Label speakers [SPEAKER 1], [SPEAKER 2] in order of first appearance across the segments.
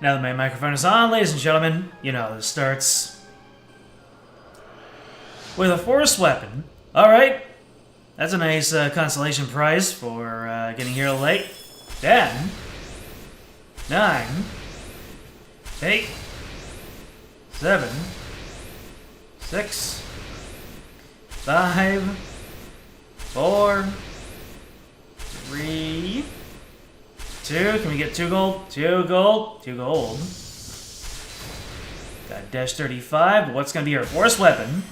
[SPEAKER 1] Now that my microphone is on, ladies and gentlemen, you know, this starts with a force weapon. Alright, that's a nice consolation prize for getting here late. 10, 9, 8, 7, 6, 5, 4, 3, 2. Can we get 2 gold? 2 gold. 2 gold. Got dash 35. What's gonna be our force weapon?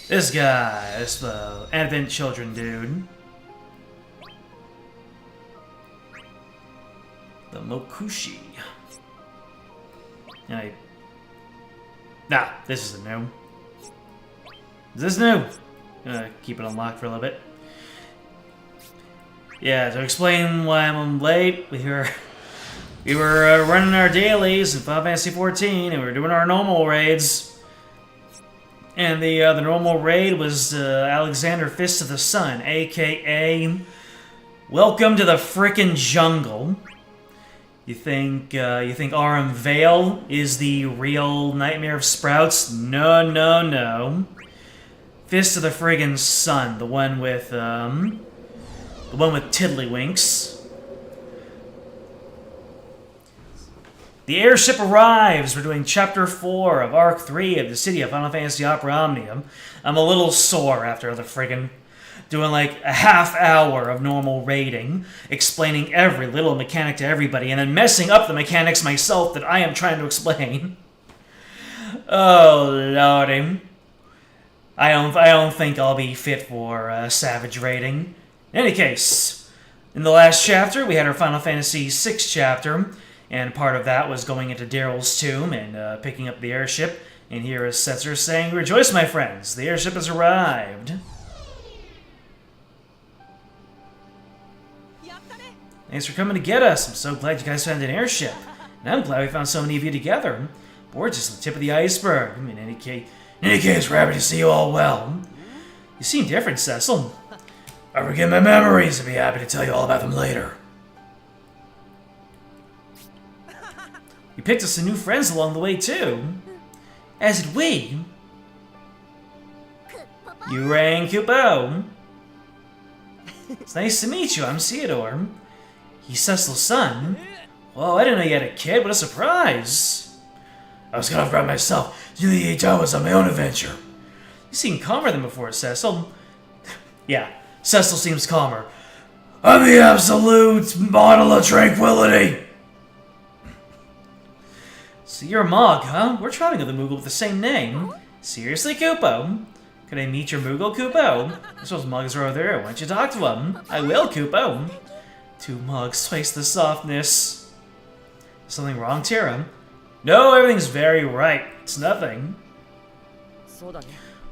[SPEAKER 1] This guy. This Advent Children dude. The Mokushi. Nah, this isn't new. Is this new? Gonna keep it unlocked for a little bit. Yeah, to explain why I'm late, we were running our dailies in Final Fantasy 14, and we were doing our normal raids. And the normal raid was Alexander Fist of the Sun, aka Welcome to the Frickin' Jungle. You think RM Vale is the real Nightmare of Sprouts? No, no, no. Fist of the friggin' Sun, the one with Tiddlywinks. The airship arrives. We're doing Chapter 4 of Arc 3 of Dissidia Final Fantasy Opera Omnia. I'm a little sore after the friggin' doing like a half hour of normal raiding, explaining every little mechanic to everybody, and then messing up the mechanics myself that I am trying to explain. Oh, lordy. I don't think I'll be fit for savage raiding. In any case, in the last chapter, we had our Final Fantasy VI chapter, and part of that was going into Daryl's tomb and picking up the airship. And here is Setzer saying, "Rejoice, my friends, the airship has arrived." Thanks for coming to get us. I'm so glad you guys found an airship. And I'm glad we found so many of you together. We're just the tip of the iceberg. In any case, we're happy to see you all well. You seem different, Cecil. I forget my memories. I'd be happy to tell you all about them later. You picked us some new friends along the way, too. As did we. You rang Kupo. It's nice to meet you. I'm Theodore. He's Cecil's son. Whoa, I didn't know you had a kid. What a surprise. I was caught off guard myself. Nearly 8 hours on my own adventure. You seem calmer than before, Cecil. Yeah, Cecil seems calmer. I'm the absolute model of tranquility. So you're a Mog, huh? We're traveling with a Moogle with the same name. Seriously, Kupo? Could I meet your Moogle, Kupo? I suppose Mugs are over there. Why don't you talk to him? I will, Kupo. 2 Mugs, twice the softness. Something wrong, Tira? No, everything's very right. It's nothing. Well,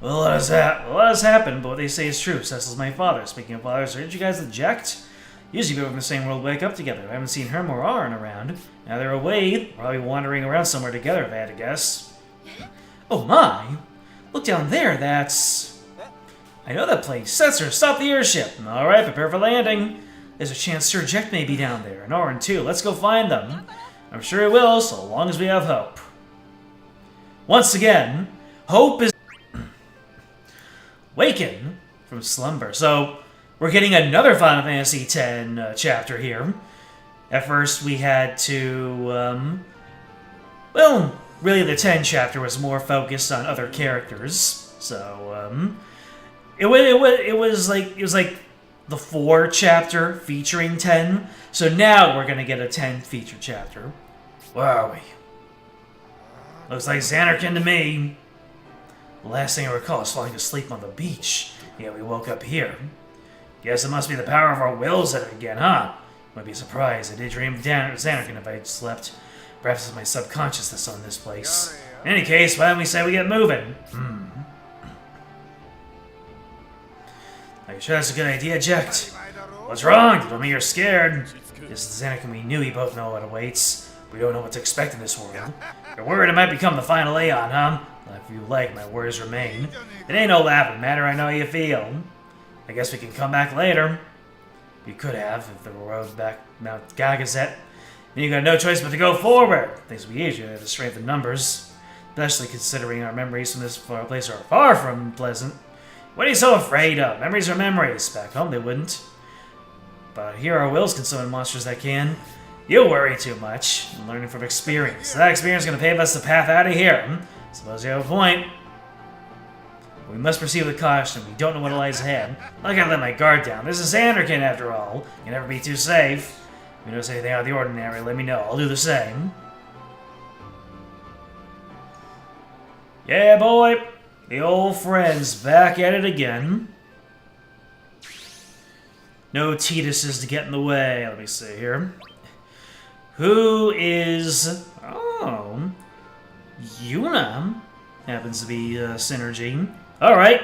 [SPEAKER 1] a lot has happened, but what they say is true. Cecil's my father. Speaking of fathers, aren't you guys eject? Usually people from the same world wake up together. I haven't seen Herm or Aaron around. Now they're away, probably wandering around somewhere together, if I had to guess. Oh my! Look down there, that's... I know that place. Setzer, stop the airship! Alright, prepare for landing. There's a chance Sir Eject may be down there, and Aaron too. Let's go find them. I'm sure he will, so long as we have hope. Once again, hope is waken from slumber. So, we're getting another Final Fantasy X chapter here. At first, we had to, well, really the 10 chapter was more focused on other characters. So, it was like the 4 chapter featuring 10. So now we're gonna get a 10 feature chapter. Where are we? Looks like Xanarkin to me. The last thing I recall is falling asleep on the beach. Yeah, we woke up here. Guess it must be the power of our wills at it again, huh? Wouldn't be surprised. I did dream of Xanarkin if I had slept. Perhaps it's my subconscious that's on this place. In any case, why don't we say we get moving? Are you sure that's a good idea, Eject? What's wrong? You told me you're scared. This is the Xanarkin we knew. We both know what awaits. We don't know what to expect in this world. You're worried it might become the final Aeon, huh? Well, if you like, my worries remain. It ain't no laughing matter, I know how you feel. I guess we can come back later. We could have, if the road back Mount Gagazet And you got no choice but to go forward. Things will be easier to strength in numbers, especially considering our memories from this far place are far from pleasant. What are you so afraid of? Memories are memories. Back home they wouldn't. But here our wills can summon monsters that can. You worry too much. I'm learning from experience. That experience is going to pave us the path out of here. Suppose you have a point. We must proceed with caution. We don't know what lies ahead. I gotta let my guard down. This is Anderkin, after all. You can never be too safe. If you notice anything out of the ordinary, let me know. I'll do the same. Yeah, boy. The old friend's back at it again. No Tidus's to get in the way. Let me see here. Who is... Oh... Yuna happens to be Synergy. Alright.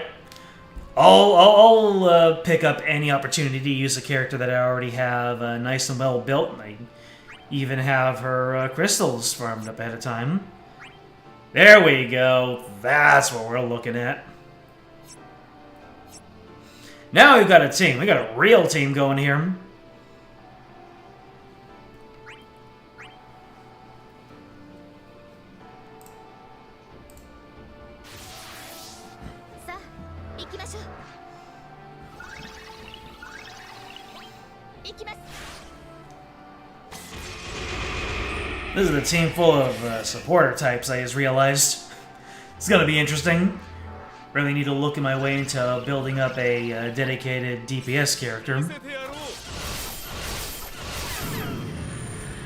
[SPEAKER 1] I'll pick up any opportunity to use a character that I already have nice and well built. And I even have her crystals farmed up ahead of time. There we go. That's what we're looking at. Now we've got a team. We got a real team going here. This is a team full of supporter types, I just realized. It's gonna be interesting. Really need to look my way into building up a dedicated DPS character.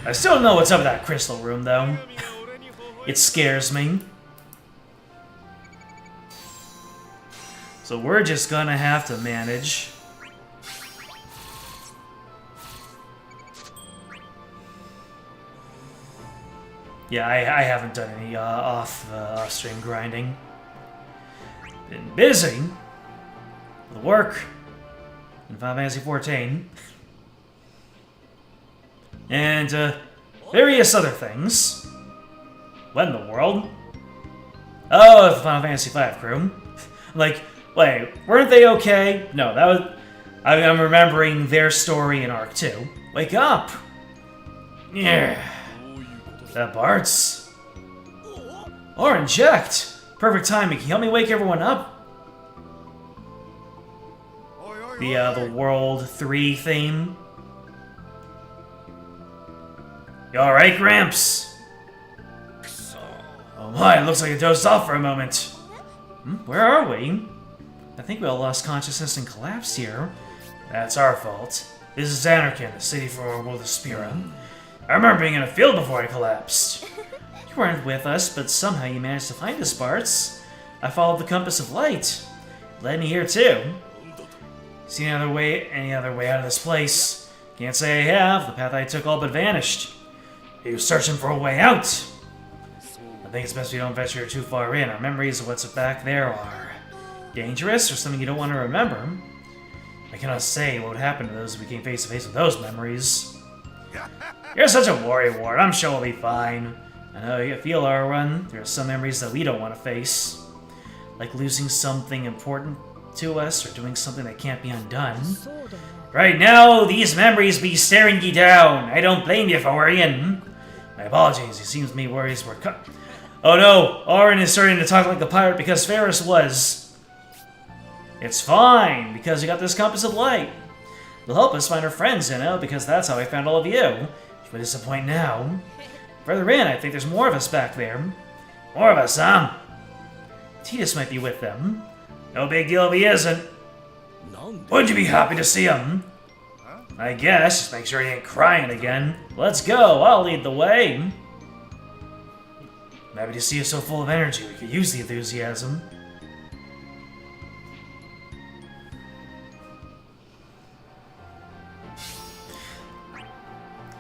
[SPEAKER 1] I still don't know what's up with that crystal room, though. It scares me. So we're just gonna have to manage. Yeah, I haven't done any off-stream grinding. Been busy with work in Final Fantasy 14 and various other things. What in the world? Oh, the Final Fantasy 5 crew. Like, wait, weren't they okay? No, that was... I'm remembering their story in Arc 2. Wake up! Yeah. That Bart's. Or inject! Perfect timing. Can you help me wake everyone up? The World 3 theme. You alright, Gramps? Oh my, it looks like I dozed off for a moment. Where are we? I think we all lost consciousness and collapsed here. That's our fault. This is Anarchin, the city for our world of Spira. I remember being in a field before I collapsed. You weren't with us, but somehow you managed to find us, Bartz. I followed the compass of light. It led me here too. See any other way out of this place? Can't say I have. The path I took all but vanished. Are you searching for a way out? I think it's best we don't venture too far in. Our memories of what's back there are dangerous or something you don't want to remember. I cannot say what would happen to those if we came face to face with those memories. You're such a worrywart. I'm sure we'll be fine. I know you feel our run. There are some memories that we don't want to face. Like losing something important to us or doing something that can't be undone. Right now, these memories be staring you down. I don't blame you for worrying. My apologies. It seems to me worries were cut. Oh no, Auron is starting to talk like the pirate because Ferris was. It's fine, because we got this compass of light. It'll help us find our friends, because that's how I found all of you. But disappoint now. Further in, I think there's more of us back there. More of us, huh? Tidus might be with them. No big deal if he isn't. Wouldn't you be happy to see him? I guess. Just make sure he ain't crying again. Let's go. I'll lead the way. I'm happy to see you so full of energy. We could use the enthusiasm.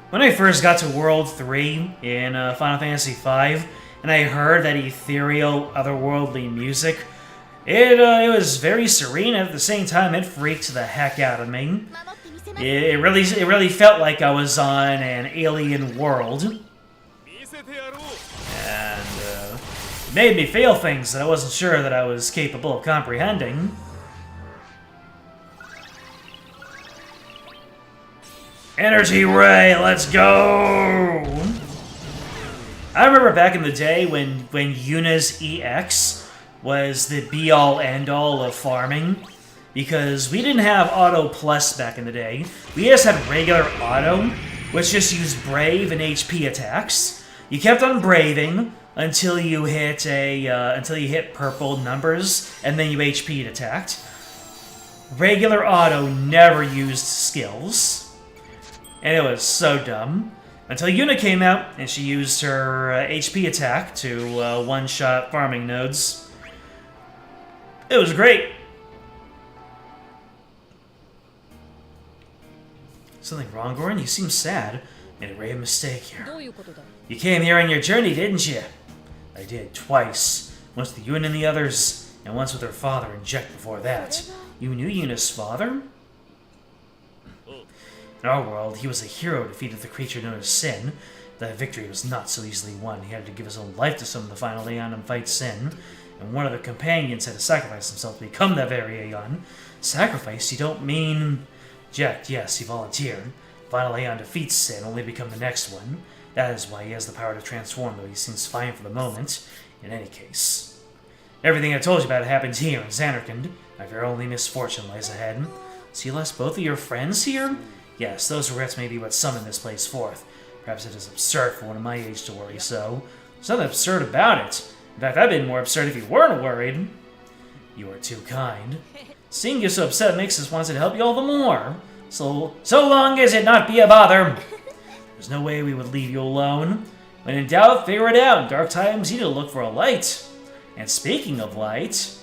[SPEAKER 1] When I first got to World 3 in Final Fantasy V, and I heard that ethereal, otherworldly music, it was very serene, and at the same time, it freaked the heck out of me. It really felt like I was on an alien world, and it made me feel things that I wasn't sure that I was capable of comprehending. Energy Ray, let's go! I remember back in the day when Yuna's EX was the be-all, end-all of farming, because we didn't have Auto Plus back in the day. We just had regular Auto, which just used Brave and HP attacks. You kept on Braving until you hit purple numbers, and then you HP'd attacked. Regular Auto never used skills, and it was so dumb. Until Yuna came out, and she used her HP attack to one-shot farming nodes. It was great. Something wrong, Goran? You seem sad. Made a grave mistake here. You came here on your journey, didn't you? I did, twice. Once with Yuna and the others, and once with her father and Jack before that. You knew Yuna's father? In our world, he was a hero who defeated the creature known as Sin. That victory was not so easily won. He had to give his own life to summon the final Aeon and fight Sin. And one of the companions had to sacrifice himself to become that very Aeon. Sacrifice? You don't mean... Jack, yes, he volunteered. Final Aeon defeats Sin, only to become the next one. That is why he has the power to transform, though he seems fine for the moment. In any case. Everything I told you about happens here in Xanarkand. My very only misfortune lies ahead. So you lost both of your friends here? Yes, those regrets may be what summoned this place forth. Perhaps it is absurd for one of my age to worry so. There's nothing absurd about it. In fact, I'd be more absurd if you weren't worried. You are too kind. Seeing you so upset makes us want to help you all the more. So long as it not be a bother. There's no way we would leave you alone. When in doubt, figure it out. In dark times, you need to look for a light. And speaking of light...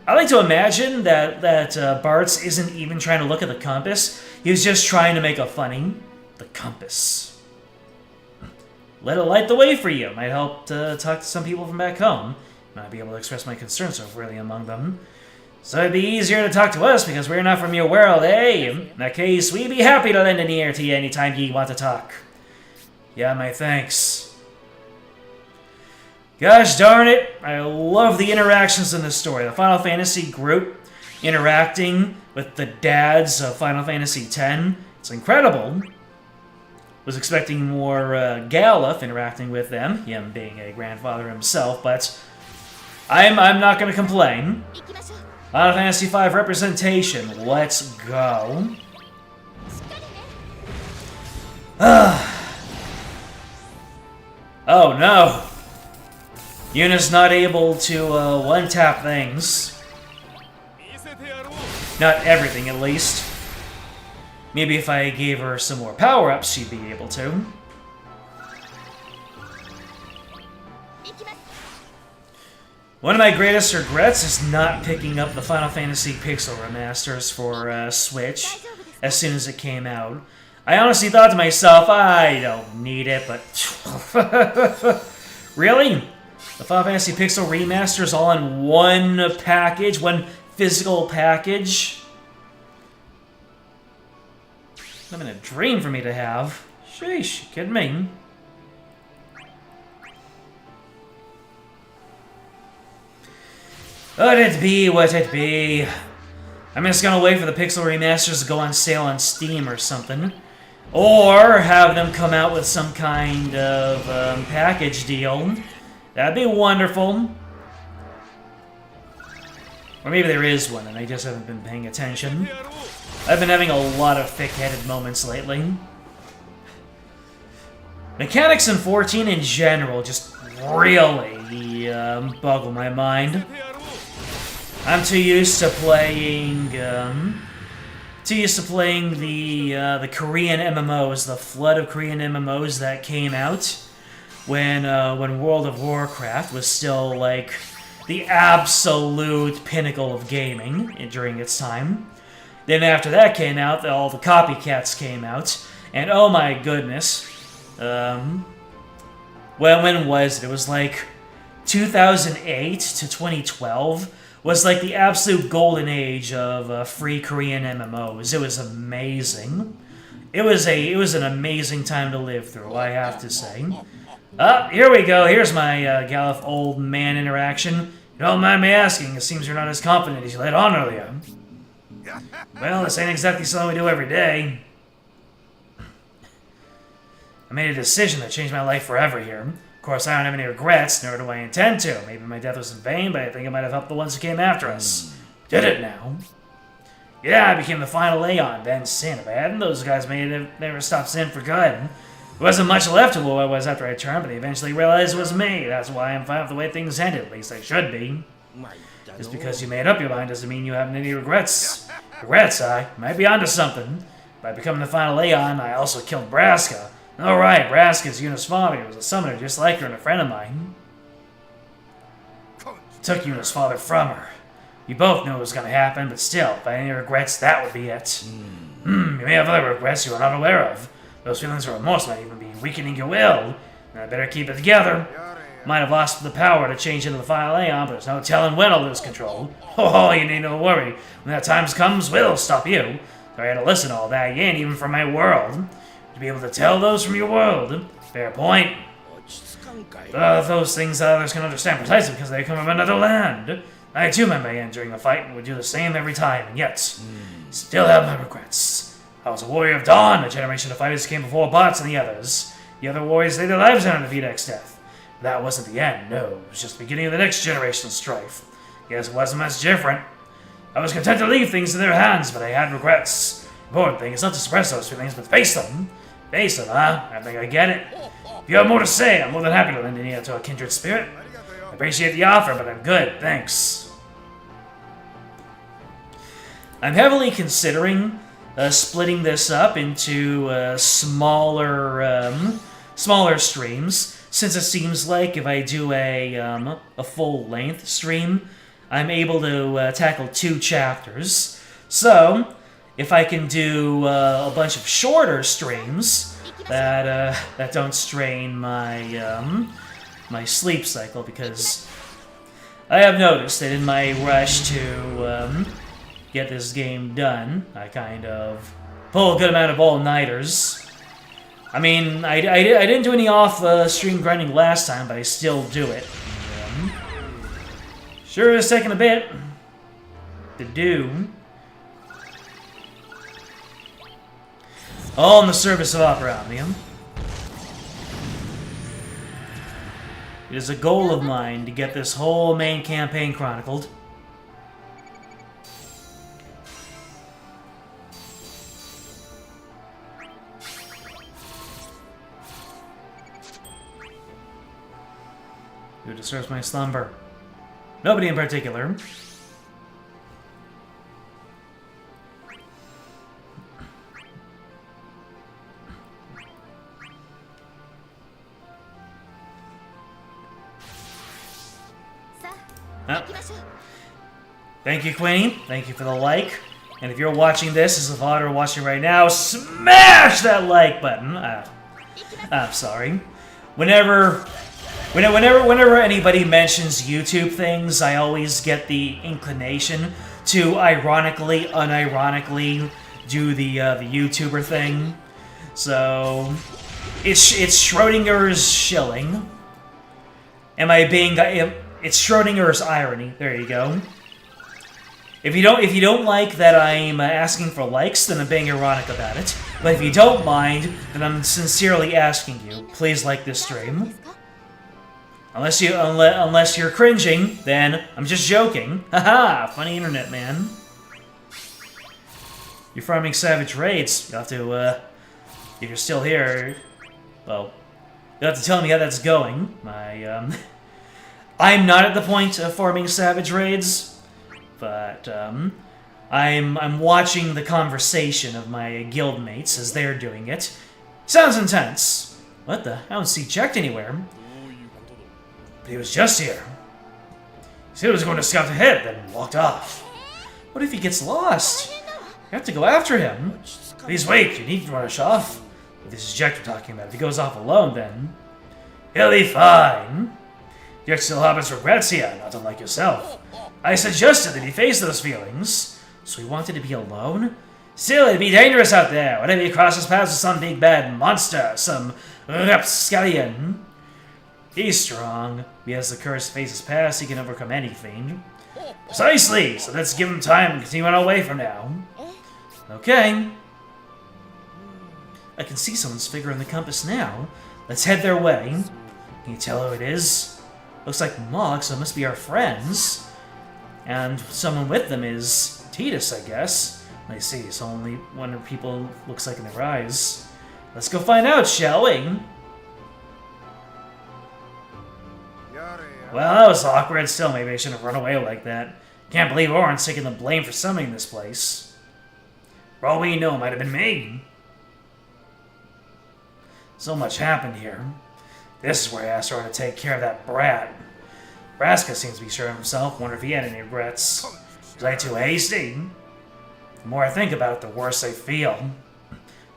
[SPEAKER 1] I like to imagine that Bartz isn't even trying to look at the compass. He was just trying to make a funny. The compass. Let it light the way for you. Might help to talk to some people from back home. Might be able to express my concerns so freely among them. So it'd be easier to talk to us because we're not from your world, eh? In that case, we'd be happy to lend an ear to you anytime you want to talk. Yeah, my thanks. Gosh darn it, I love the interactions in this story. The Final Fantasy group interacting with the dads of Final Fantasy X. It's incredible. Was expecting more Galuf interacting with them, him being a grandfather himself, but I'm not going to complain. Final Fantasy V representation, let's go. Oh no. Yuna's not able to one-tap things. Not everything, at least. Maybe if I gave her some more power-ups, she'd be able to. One of my greatest regrets is not picking up the Final Fantasy Pixel Remasters for Switch as soon as it came out. I honestly thought to myself, I don't need it, but... Really? The Final Fantasy Pixel Remasters all in one package, one physical package? Not been a dream for me to have. Sheesh, you kidding me? Let it be what it be. I'm just gonna wait for the Pixel Remasters to go on sale on Steam or something. Or have them come out with some kind of package deal. That'd be wonderful. Or maybe there is one and I just haven't been paying attention. I've been having a lot of thick-headed moments lately. Mechanics in 14 in general just really boggle my mind. I'm too used to playing the Korean MMOs, the flood of Korean MMOs that came out when World of Warcraft was still like the absolute pinnacle of gaming during its time. Then after that came out, all the copycats came out, and oh my goodness, when was it? It was like 2008 to 2012 was like the absolute golden age of free Korean MMOs. It was amazing. It was an amazing time to live through, I have to say. Here we go. Here's my Galuf old man interaction. You don't mind me asking, it seems you're not as confident as you let on earlier. Well, this ain't exactly something we do every day. I made a decision that changed my life forever here. Of course, I don't have any regrets, nor do I intend to. Maybe my death was in vain, but I think it might have helped the ones who came after us. Did it now? Yeah, I became the final Aeon, then Sin. If I hadn't, those guys may have never stopped Sin for good. There wasn't much left of who I was after I turned, but they eventually realized it was me. That's why I'm fine with the way things ended. At least I should be. Just because you made up your mind doesn't mean you have any regrets. Regrets, I might be onto something. By becoming the final Aeon, I also killed Braska. Alright, Braska's Yuna's father. He was a summoner just like her and a friend of mine. Took Yuna's father from her. You both knew it was going to happen, but still, if I had any regrets, that would be it. You may have other regrets you are not aware of. Those feelings of remorse might even be weakening your will. And I better keep it together. Might have lost the power to change into the final Aeon, but there's no telling when I'll lose control. Oh, you need no worry. When that time comes, we'll stop you. Sorry I had to listen to all that. You ain't even from my world. To be able to tell those from your world. Fair point. Those things others can understand precisely because they come from another land. I too met my end during a fight and would do the same every time, and yet, still have my regrets. I was a warrior of Dawn, a generation of fighters came before bots and the others. The other warriors laid their lives down to defeat X-Death. That wasn't the end, no. It was just the beginning of the next generation's strife. Guess it wasn't much different. I was content to leave things in their hands, but I had regrets. The important thing is not to suppress those feelings, but face them. Face them, huh? I think I get it. If you have more to say, I'm more than happy to lend an ear to a kindred spirit. I appreciate the offer, but I'm good, thanks. I'm heavily considering splitting this up into smaller streams, since it seems like if I do a full-length stream, I'm able to tackle 2 chapters. So, if I can do a bunch of shorter streams that don't strain my my sleep cycle, because I have noticed that in my rush to get this game done, I kind of pull a good amount of all-nighters. I mean, I didn't do any off-stream grinding last time, but I still do it. Sure is taking a bit to do. All in the service of Opera Omnia. It is a goal of mine to get this whole main campaign chronicled. Who disturbs my slumber? Nobody in particular. Oh. Thank you, Queenie. Thank you for the like. And if you're watching this as a vlogger watching right now, smash that like button. I'm sorry. Whenever anybody mentions YouTube things, I always get the inclination to ironically, unironically do the YouTuber thing. So it's Schrodinger's shilling. It's Schrodinger's irony. There you go. If you don't like that I'm asking for likes, then I'm being ironic about it. But if you don't mind, then I'm sincerely asking you, please like this stream. Unless you're cringing, then I'm just joking. Haha, funny internet, man. You're farming savage raids. You'll have to, if you're still here, well, you'll have to tell me how that's going. I'm not at the point of farming savage raids, but, I'm watching the conversation of my guildmates as they're doing it. Sounds intense. What the? I don't see checked anywhere. But he was just here. He said he was going to scout ahead, then walked off. What if he gets lost? You have to go after him. Please wait, you need to rush off. If this is Jack we're talking about. If he goes off alone, then he'll be fine. Jack still harbors regrets here, not unlike yourself. I suggested that he face those feelings. So he wanted to be alone? Still, it'd be dangerous out there. What if he crosses paths with some big bad monster, some rapscallion? He's strong. If he has the courage to face his past, he can overcome anything. Precisely! So let's give him time and continue on our way from now. Okay. I can see someone's figure in the compass now. Let's head their way. Can you tell who it is? Looks like Mog, so it must be our friends. And someone with them is Titus, I guess. I see, it's only one of people looks like in their eyes. Let's go find out, shall we? Well, that was awkward. Still, maybe I shouldn't have run away like that. Can't believe Oren's taking the blame for summoning this place. For all we know, it might have been me. So much happened here. This is where I asked Oren to take care of that brat. Braska seems to be sure of himself. Wonder if he had any regrets. Was I too hasty? The more I think about it, the worse I feel.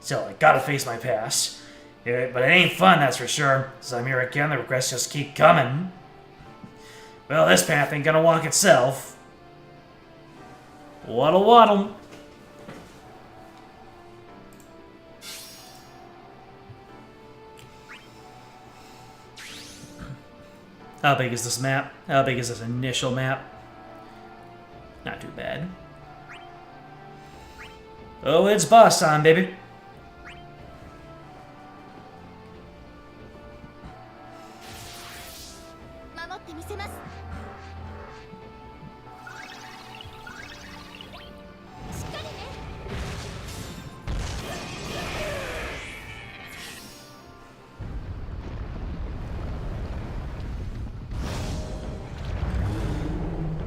[SPEAKER 1] Still, I gotta face my past. Yeah, but it ain't fun, that's for sure. As I'm here again, the regrets just keep coming. Well, this path ain't gonna walk itself. Waddle waddle. How big is this map? How big is this initial map? Not too bad. Oh, it's boss time, baby.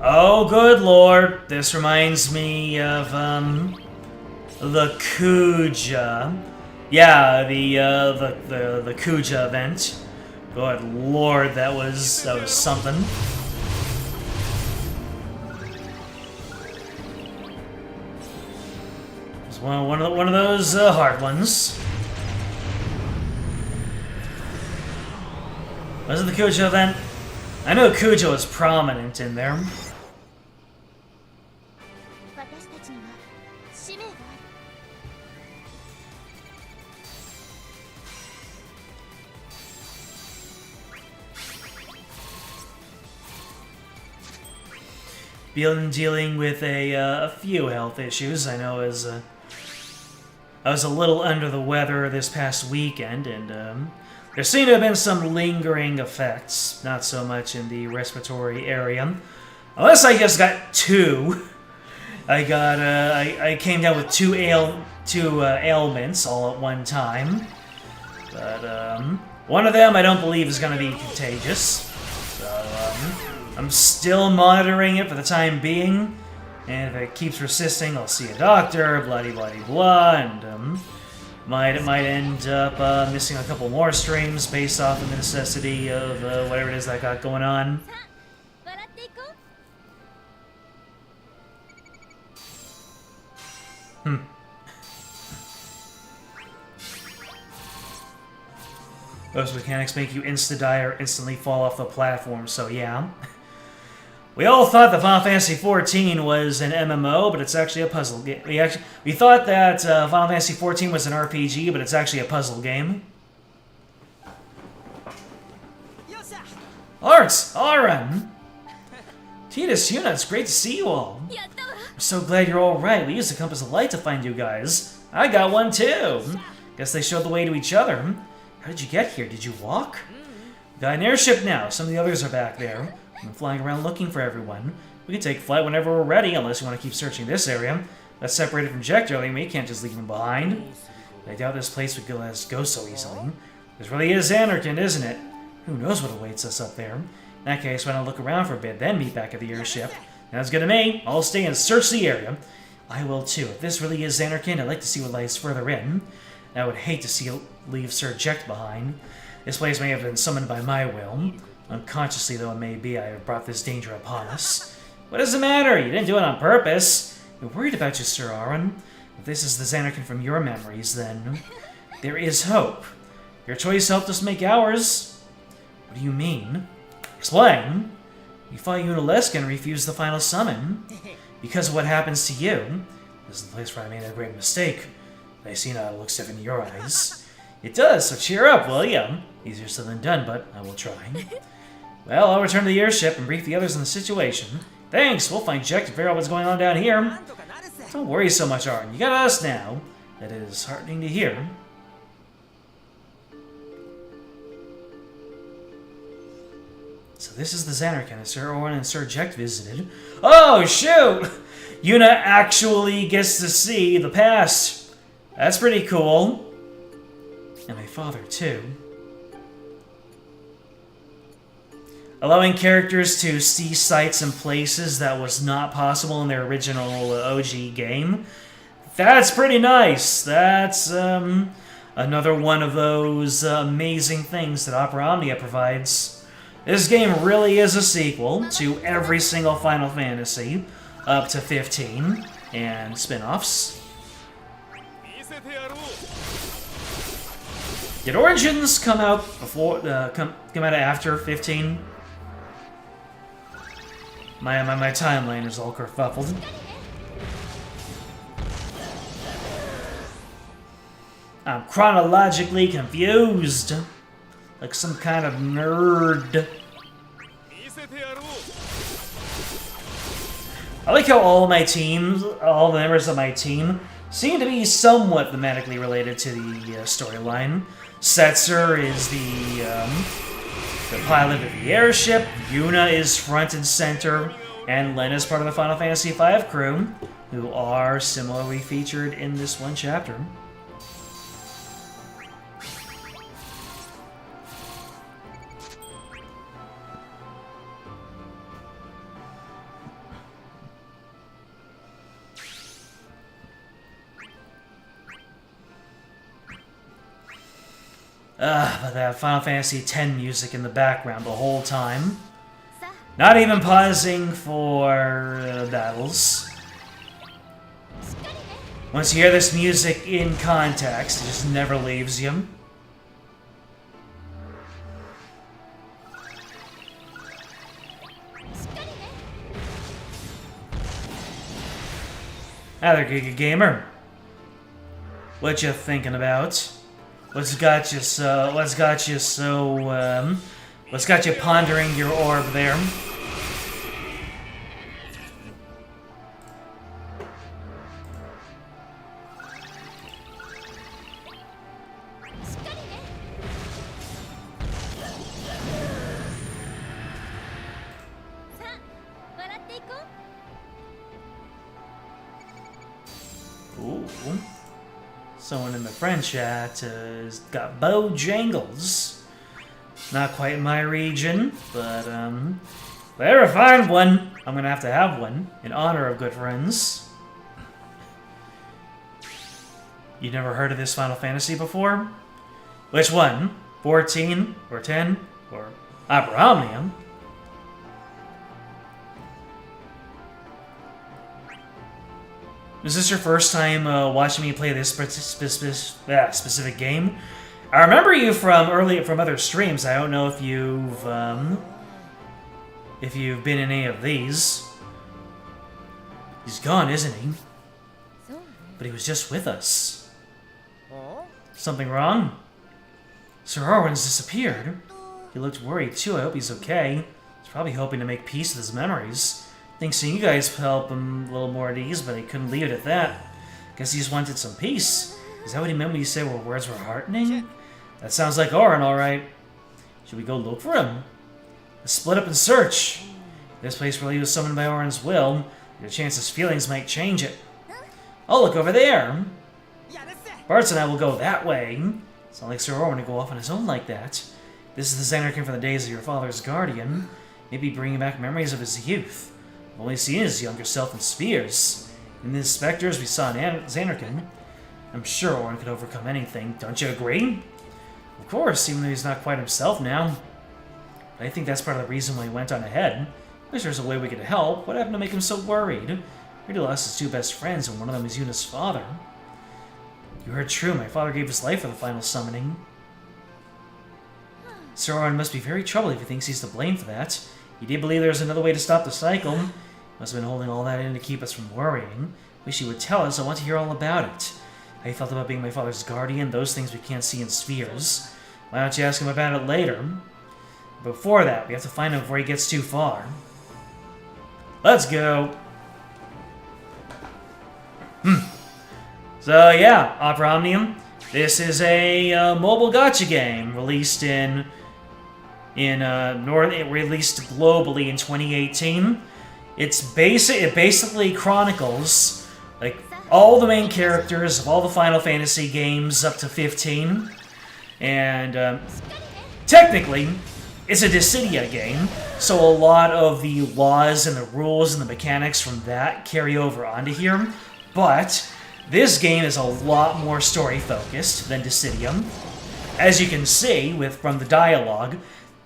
[SPEAKER 1] Oh, good lord. This reminds me of, the Kuja. Yeah, the Kuja event. Good lord, that was something. It was one of those hard ones. Was it the Kuja event? I know Kuja was prominent in there. Been dealing with a few health issues. I know I was a little under the weather this past weekend, and there seem to have been some lingering effects. Not so much in the respiratory area, unless I just got two. I came down with two ailments all at one time, but one of them I don't believe is going to be contagious. So I'm still monitoring it for the time being, and if it keeps persisting, I'll see a doctor, blah, and might end up missing a couple more streams based off of the necessity of whatever it is that I got going on. Those mechanics make you insta-die or instantly fall off the platform, so yeah. We all thought that Final Fantasy XIV was an MMO, but it's actually a puzzle game. We thought that Final Fantasy XIV was an RPG, but it's actually a puzzle game. Arts! Aran! Titus, Yuna, it's great to see you all. I'm so glad you're all right. We used the Compass of Light to find you guys. I got one too. Guess they showed the way to each other. How did you get here? Did you walk? We got an airship now. Some of the others are back there. I'm flying around looking for everyone. We can take flight whenever we're ready, unless you want to keep searching this area. That's separated from Jector, we can't just leave them behind. I doubt this place would let us go so easily. This really is Anarchan, isn't it? Who knows what awaits us up there? In that case, why not look around for a bit, then meet back at the airship? Sounds good to me. I'll stay and search the area. I will too. If this really is Anarchan, I'd like to see what lies further in. I would hate to leave Sir Ject behind. This place may have been summoned by my will. Unconsciously though it may be, I have brought this danger upon us. What does it matter? You didn't do it on purpose. We're worried about you, Sir Aran. If this is the Zanarkhan from your memories, then there is hope. Your choice helped us make ours. What do you mean? Explain. You fought Unalesca and refused the final summon. Because of what happens to you. This is the place where I made a great mistake. I see now it looks different in your eyes. It does, so cheer up, will ya? Easier said than done, but I will try. Well, I'll return to the airship and brief the others on the situation. Thanks, we'll find Ject to figure out what's going on down here. Don't worry so much, Arn. You got us now. That is heartening to hear. this is the Xanarkand Sir Owen and Sir Jekt visited. Oh, shoot! Yuna actually gets to see the past. That's pretty cool. And my father, too. Allowing characters to see sights and places that was not possible in their original OG game. That's pretty nice. That's another one of those amazing things that Opera Omnia provides. This game really is a sequel to every single Final Fantasy up to 15 and spin-offs. Did Origins come out before come out after 15? My timeline is all kerfuffled. I'm chronologically confused. Like some kind of nerd. I like how all the members of my team, seem to be somewhat thematically related to the storyline. Setzer is the pilot of the airship, Yuna is front and center, and Len is part of the Final Fantasy V crew, who are similarly featured in this one chapter. But that Final Fantasy X music in the background the whole time. Not even pausing for battles. Once you hear this music in context, it just never leaves you. Hi there, Giga Gamer. What you thinking about? What's got you pondering your orb there? Ooh. Someone in the friend chat has got Bojangles. Not quite my region, but if I ever find one, I'm gonna have to have one in honor of good friends. You never heard of this Final Fantasy before? Which one? 14 or 10 or Opera Omnia? Is this your first time watching me play this specific game? I remember you from other streams. I don't know if you've been in any of these. He's gone, isn't he? But he was just with us. Something wrong? Sir Owen's disappeared. He looked worried too. I hope he's okay. He's probably hoping to make peace with his memories. Thinks seeing you guys help him a little more at ease, but he couldn't leave it at that. Guess he just wanted some peace. Is that what he meant when he said words were heartening? That sounds like Oren, alright. Should we go look for him? Let's split up and search. This place where he was summoned by Oren's will, there's a chance his feelings might change it. Oh, look over there! Bartz and I will go that way. It's not like Sir Owen to go off on his own like that. This is the Xanarkand from the days of your father's guardian. Maybe bringing back memories of his youth. I've only seen his younger self in spheres. In the inspectors we saw in Xanarkand. I'm sure Oren could overcome anything, don't you agree? Of course, even though he's not quite himself now. But I think that's part of the reason why he went on ahead. Wish there was a way we could help. What happened to make him so worried? He lost his two best friends, and one of them is Yuna's father. You heard true, my father gave his life for the final summoning. Sir Owen must be very troubled if he thinks he's to blame for that. He did believe there was another way to stop the cycle. Must have been holding all that in to keep us from worrying. Wish he would tell us. I want to hear all about it. How he felt about being my father's guardian, those things we can't see in spheres. Why don't you ask him about it later? Before that, we have to find him before he gets too far. Let's go! So yeah, Opera Omnium. This is a mobile gacha game released in in North, released globally in 2018. It basically chronicles like all the main characters of all the Final Fantasy games up to 15, and technically, it's a Dissidia game, so a lot of the laws and the rules and the mechanics from that carry over onto here, but this game is a lot more story-focused than Dissidia. As you can see from the dialogue,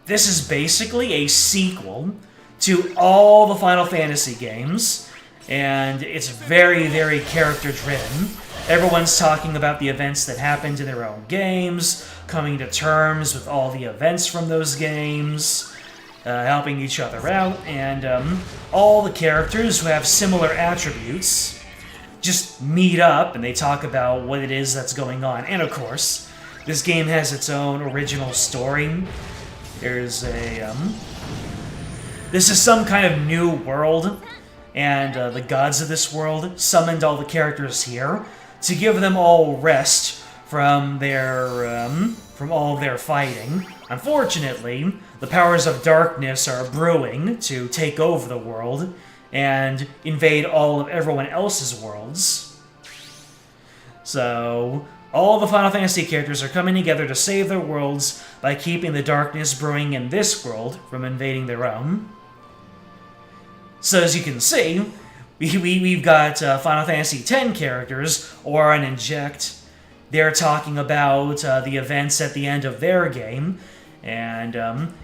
[SPEAKER 1] this is basically a sequel to all the Final Fantasy games, and it's very, very character-driven. Everyone's talking about the events that happened in their own games, coming to terms with all the events from those games, helping each other out, and all the characters who have similar attributes just meet up and they talk about what it is that's going on. And of course, this game has its own original story. There's a, this is some kind of new world, and the gods of this world summoned all the characters here to give them all rest from all their fighting. Unfortunately, the powers of darkness are brewing to take over the world and invade all of everyone else's worlds. So, all the Final Fantasy characters are coming together to save their worlds by keeping the darkness brewing in this world from invading their own. So as you can see, we've got Final Fantasy X characters, Aura and Inject. They're talking about the events at the end of their game, and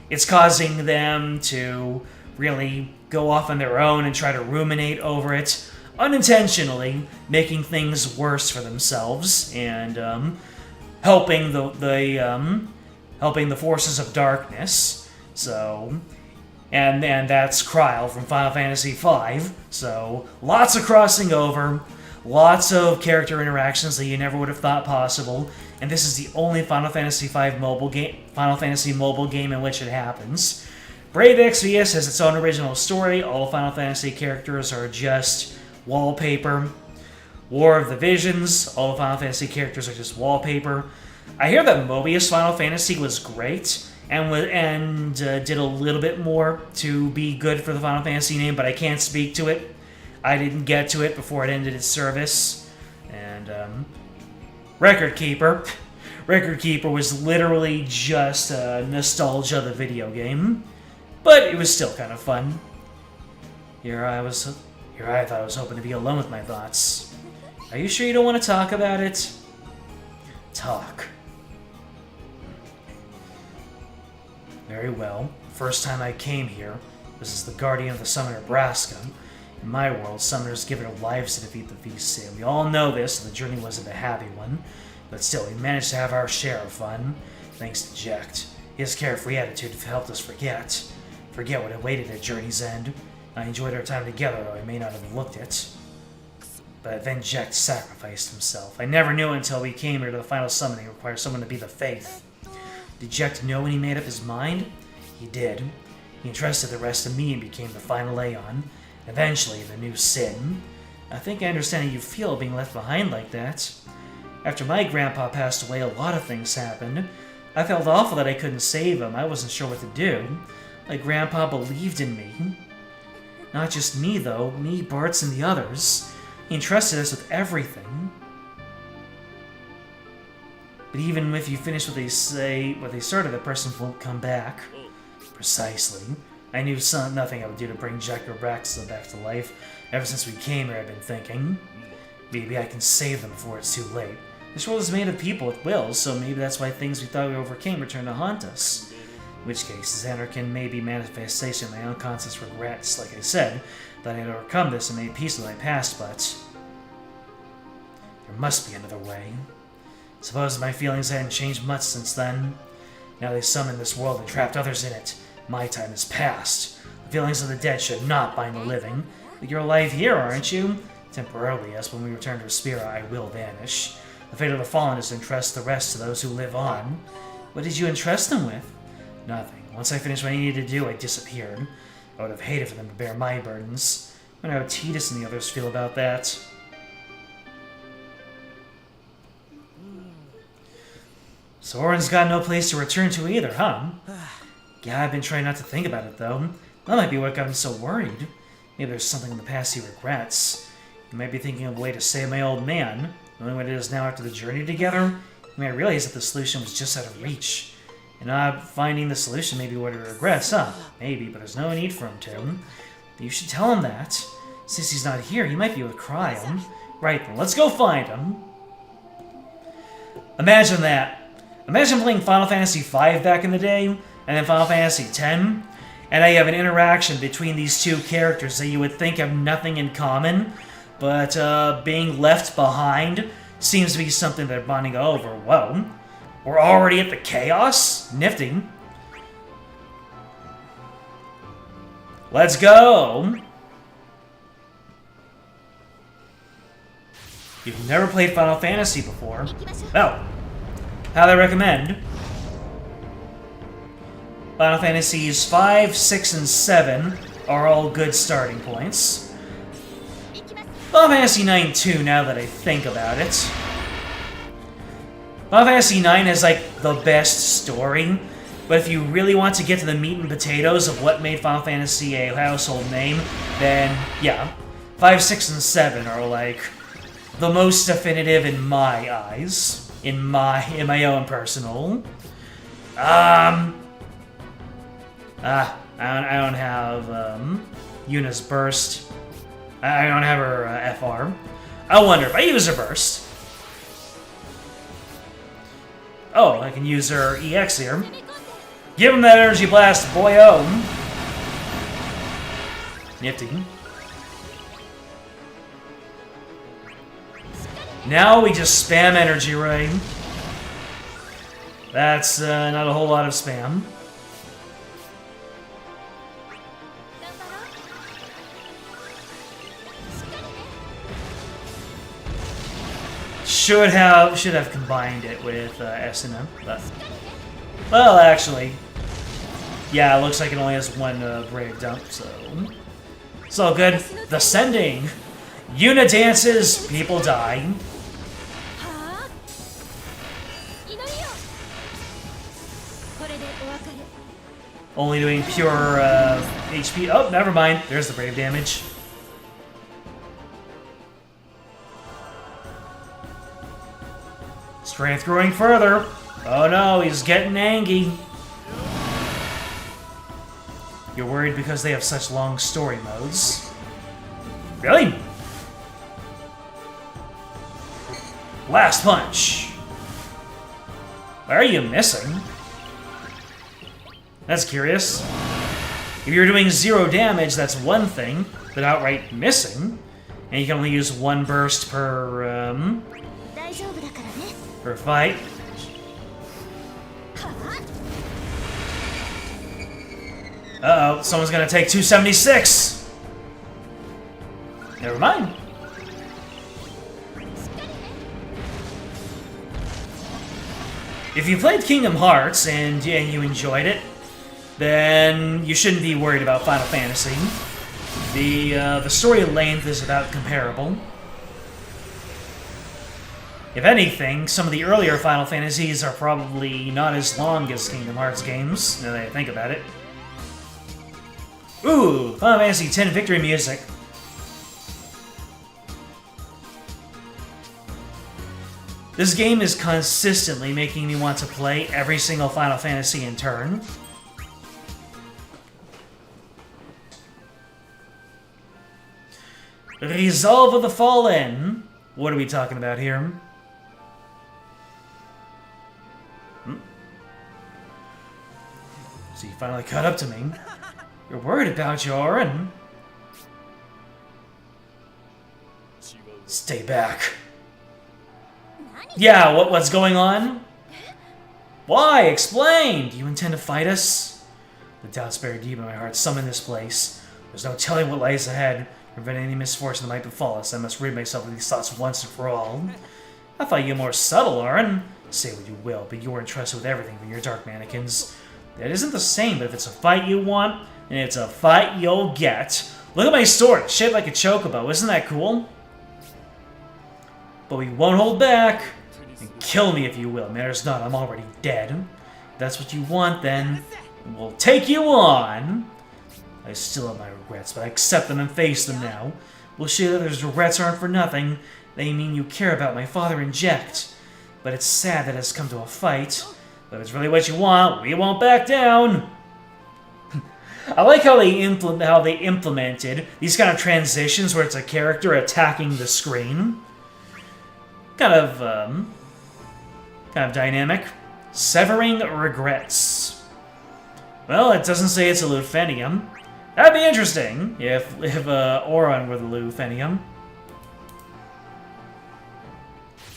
[SPEAKER 1] it's causing them to really go off on their own and try to ruminate over it, unintentionally making things worse for themselves, and helping the forces of darkness. So, and that's Kryl from Final Fantasy V. So, lots of crossing over, lots of character interactions that you never would have thought possible, and this is the only Final Fantasy mobile game in which it happens. Brave Exvius has its own original story. All Final Fantasy characters are just wallpaper. War of the Visions, all the Final Fantasy characters are just wallpaper. I hear that Mobius Final Fantasy was great and did a little bit more to be good for the Final Fantasy name, but I can't speak to it. I didn't get to it before it ended its service. And Record Keeper. Record Keeper was literally just nostalgia of the video game, but it was still kind of fun. Here I thought I was hoping to be alone with my thoughts. Are you sure you don't want to talk about it? Talk. Very well. First time I came here, this is the Guardian of the Summoner Braska. In my world, summoners give their lives to defeat the VC. We all know this, and the journey wasn't a happy one. But still, we managed to have our share of fun, thanks to Jecht. His carefree attitude helped us forget what awaited at journey's end. I enjoyed our time together, though I may not have looked it. But then Jecht sacrificed himself. I never knew until we came here to the final summoning required someone to be the faith. Did Jecht know when he made up his mind? He did. He entrusted the rest to me and became the final Aeon. Eventually, the new Sin. I think I understand how you feel being left behind like that. After my grandpa passed away, a lot of things happened. I felt awful that I couldn't save him. I wasn't sure what to do. My grandpa believed in me. Not just me, though. Me, Bartz, and the others. He entrusted us with everything. But even if you finish what they started, the person won't come back. Precisely. I knew nothing I would do to bring Jecht or Braxa back to life. Ever since we came here, I've been thinking, maybe I can save them before it's too late. This world is made of people with wills, so maybe that's why things we thought we overcame return to haunt us. In which case, Xanarkin may be manifestation of my unconscious regrets, like I said, that I had overcome this and made peace with my past, but there must be another way. Suppose my feelings hadn't changed much since then. Now they summoned this world and trapped others in it. My time is past. The feelings of the dead should not bind the living. But you're alive here, aren't you? Temporarily, as when we return to Aspira, I will vanish. The fate of the fallen is to entrust the rest to those who live on. What did you entrust them with? Nothing. Once I finished what I needed to do, I disappeared. I would have hated for them to bear my burdens. I wonder how Tidus and the others feel about that. Soren's got no place to return to either, huh? Yeah, I've been trying not to think about it, though. That might be what got him so worried. Maybe there's something in the past he regrets. He might be thinking of a way to save my old man. Knowing what it is now after the journey together, he might realize that the solution was just out of reach. And not finding the solution may be what he regrets, huh? Maybe, but there's no need for him to. You should tell him that. Since he's not here, he might be able to cry him. Right, then let's go find him. Imagine that. Imagine playing Final Fantasy V back in the day, and then Final Fantasy X, and now you have an interaction between these two characters that you would think have nothing in common, but being left behind seems to be something they're bonding over. Whoa. We're already at the chaos? Nifty. Let's go! If you've never played Final Fantasy before, well, highly recommend. Final Fantasies 5, 6, and 7 are all good starting points. Final Fantasy 9 too, now that I think about it. Final Fantasy 9 has, like, the best story, but if you really want to get to the meat and potatoes of what made Final Fantasy a household name, then, yeah, 5, 6, and 7 are, like, the most definitive in my eyes, in my own personal. I don't have, Yuna's burst. I don't have her, FR. I wonder if I use her burst. Oh, I can use her EX here. Give him that energy blast, boy-o. Nifty. Now we just spam energy ray. That's not a whole lot of spam. Should have combined it with S&M, but well, actually, yeah, it looks like it only has one brave dump, so it's all good. Descending, Yuna dances, people die. Only doing pure HP. Oh, never mind. There's the brave damage. Strength growing further. Oh no, he's getting angry. You're worried because they have such long story modes. Really? Last punch. Why are you missing? That's curious. If you're doing 0 damage, that's one thing, but outright missing, and you can only use 1 burst per fight. Uh-oh, someone's gonna take 276! Never mind. If you played Kingdom Hearts and you enjoyed it, then you shouldn't be worried about Final Fantasy. The story length is about comparable. If anything, some of the earlier Final Fantasies are probably not as long as Kingdom Hearts games, now that I think about it. Ooh, Final Fantasy X victory music. This game is consistently making me want to play every single Final Fantasy in turn. Resolve of the Fallen. What are we talking about here? So you finally caught up to me. You're worried about you, Auron. Stay back. Yeah, what's going on? Why? Explain! Do you intend to fight us? The doubts buried deep in my heart summon this place. There's no telling what lies ahead. To prevent any misfortune that might befall us, I must rid myself of these thoughts once and for all. I thought you were more subtle, Auron. Say what you will, but you're entrusted with everything from your dark mannequins. That isn't the same, but if it's a fight you want, then it's a fight you'll get. Look at my sword, it's shaped like a chocobo, isn't that cool? But we won't hold back. And kill me if you will, matters not, I'm already dead. If that's what you want, then We'll take you on. I still have my regrets, but I accept them and face them now. We'll show you that those regrets aren't for nothing. They mean you care about my father and Jecht. But it's sad that it's come to a fight. But if it's really what you want, we won't back down. I like how they implemented these kind of transitions where it's a character attacking the screen. Kind of dynamic. Severing regrets. Well, it doesn't say it's a Lufenium. That'd be interesting if Auron were the Lufenium.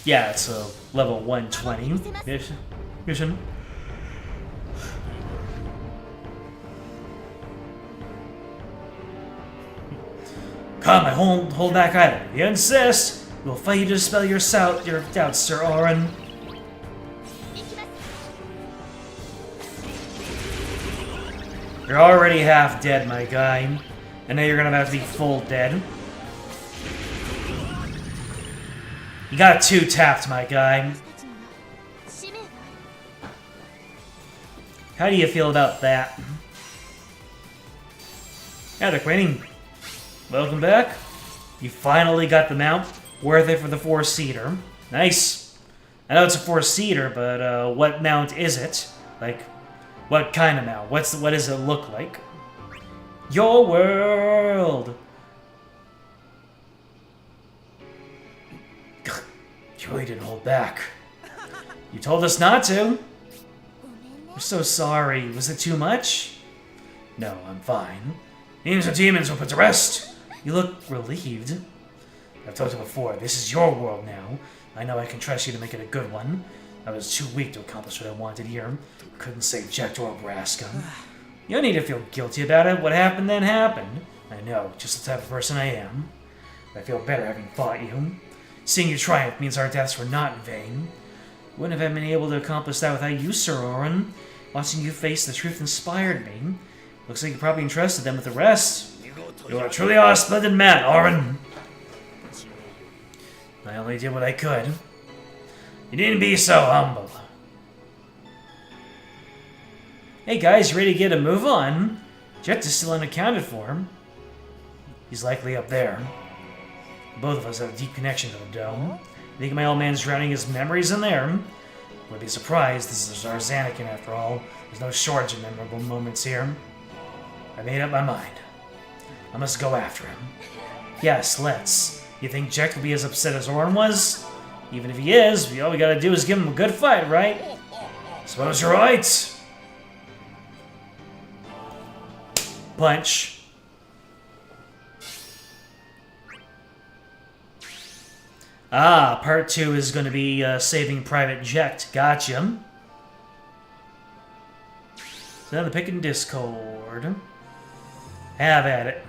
[SPEAKER 1] Yeah, it's a level 120 mission. Come, I hold back either. If you insist, we'll fight you to dispel your doubts, Sir Auron. You're already half dead, my guy. And now you're gonna have to be full dead. You got 2 tapped, my guy. How do you feel about that? Howdy, Queen. Welcome back. You finally got the mount. Worth it for the 4-seater. Nice. I know it's a 4-seater, but what mount is it? Like, what kind of mount? What does it look like? Your world! You really didn't hold back. You told us not to. We're so sorry. Was it too much? No, I'm fine. Names of demons will put to rest. You look relieved. I've told you before, this is your world now. I know I can trust you to make it a good one. I was too weak to accomplish what I wanted here. Couldn't save Jecht or Braska. You don't need to feel guilty about it. What happened then happened. I know, just the type of person I am. I feel better having fought you. Seeing you triumph means our deaths were not in vain. Wouldn't have been able to accomplish that without you, Sir Auron. Watching you face the truth inspired me. Looks like you probably entrusted them with the rest. You are truly a splendid man, Auron. I only did what I could. You needn't be so humble. Hey guys, you ready to get a move on? Jecht is still unaccounted for. He's likely up there. Both of us have a deep connection to the dome. I think my old man's drowning his memories in there. Would be surprised, this is our Zanakin after all. There's no shortage of memorable moments here. I made up my mind. I must go after him. Yes, let's. You think Jecht will be as upset as Auron was? Even if he is, all we gotta do is give him a good fight, right? Suppose you're right. Punch. Ah, part 2 is going to be saving Private Jecht. Gotcha. So now the pick in Discord. Have at it.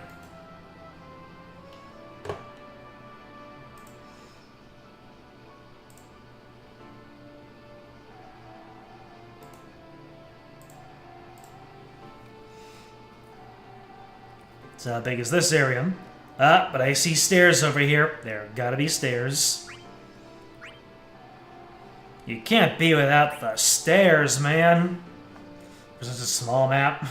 [SPEAKER 1] So how big is this area? Ah, but I see stairs over here. There gotta be stairs. You can't be without the stairs, man. There's such a small map.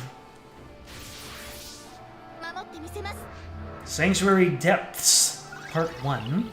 [SPEAKER 1] Sanctuary Depths, Part 1.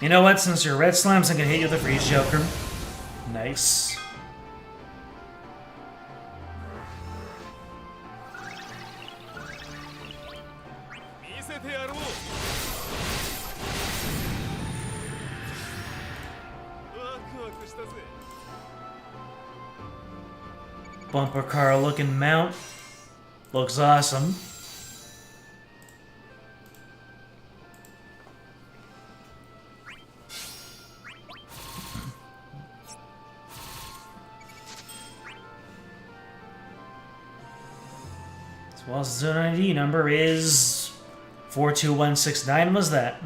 [SPEAKER 1] You know what? Since you're red slimes, I'm gonna hit you with a freeze joker. Nice. Bumper car looking mount. Looks awesome. Well, the zone ID number is 42169. Was that?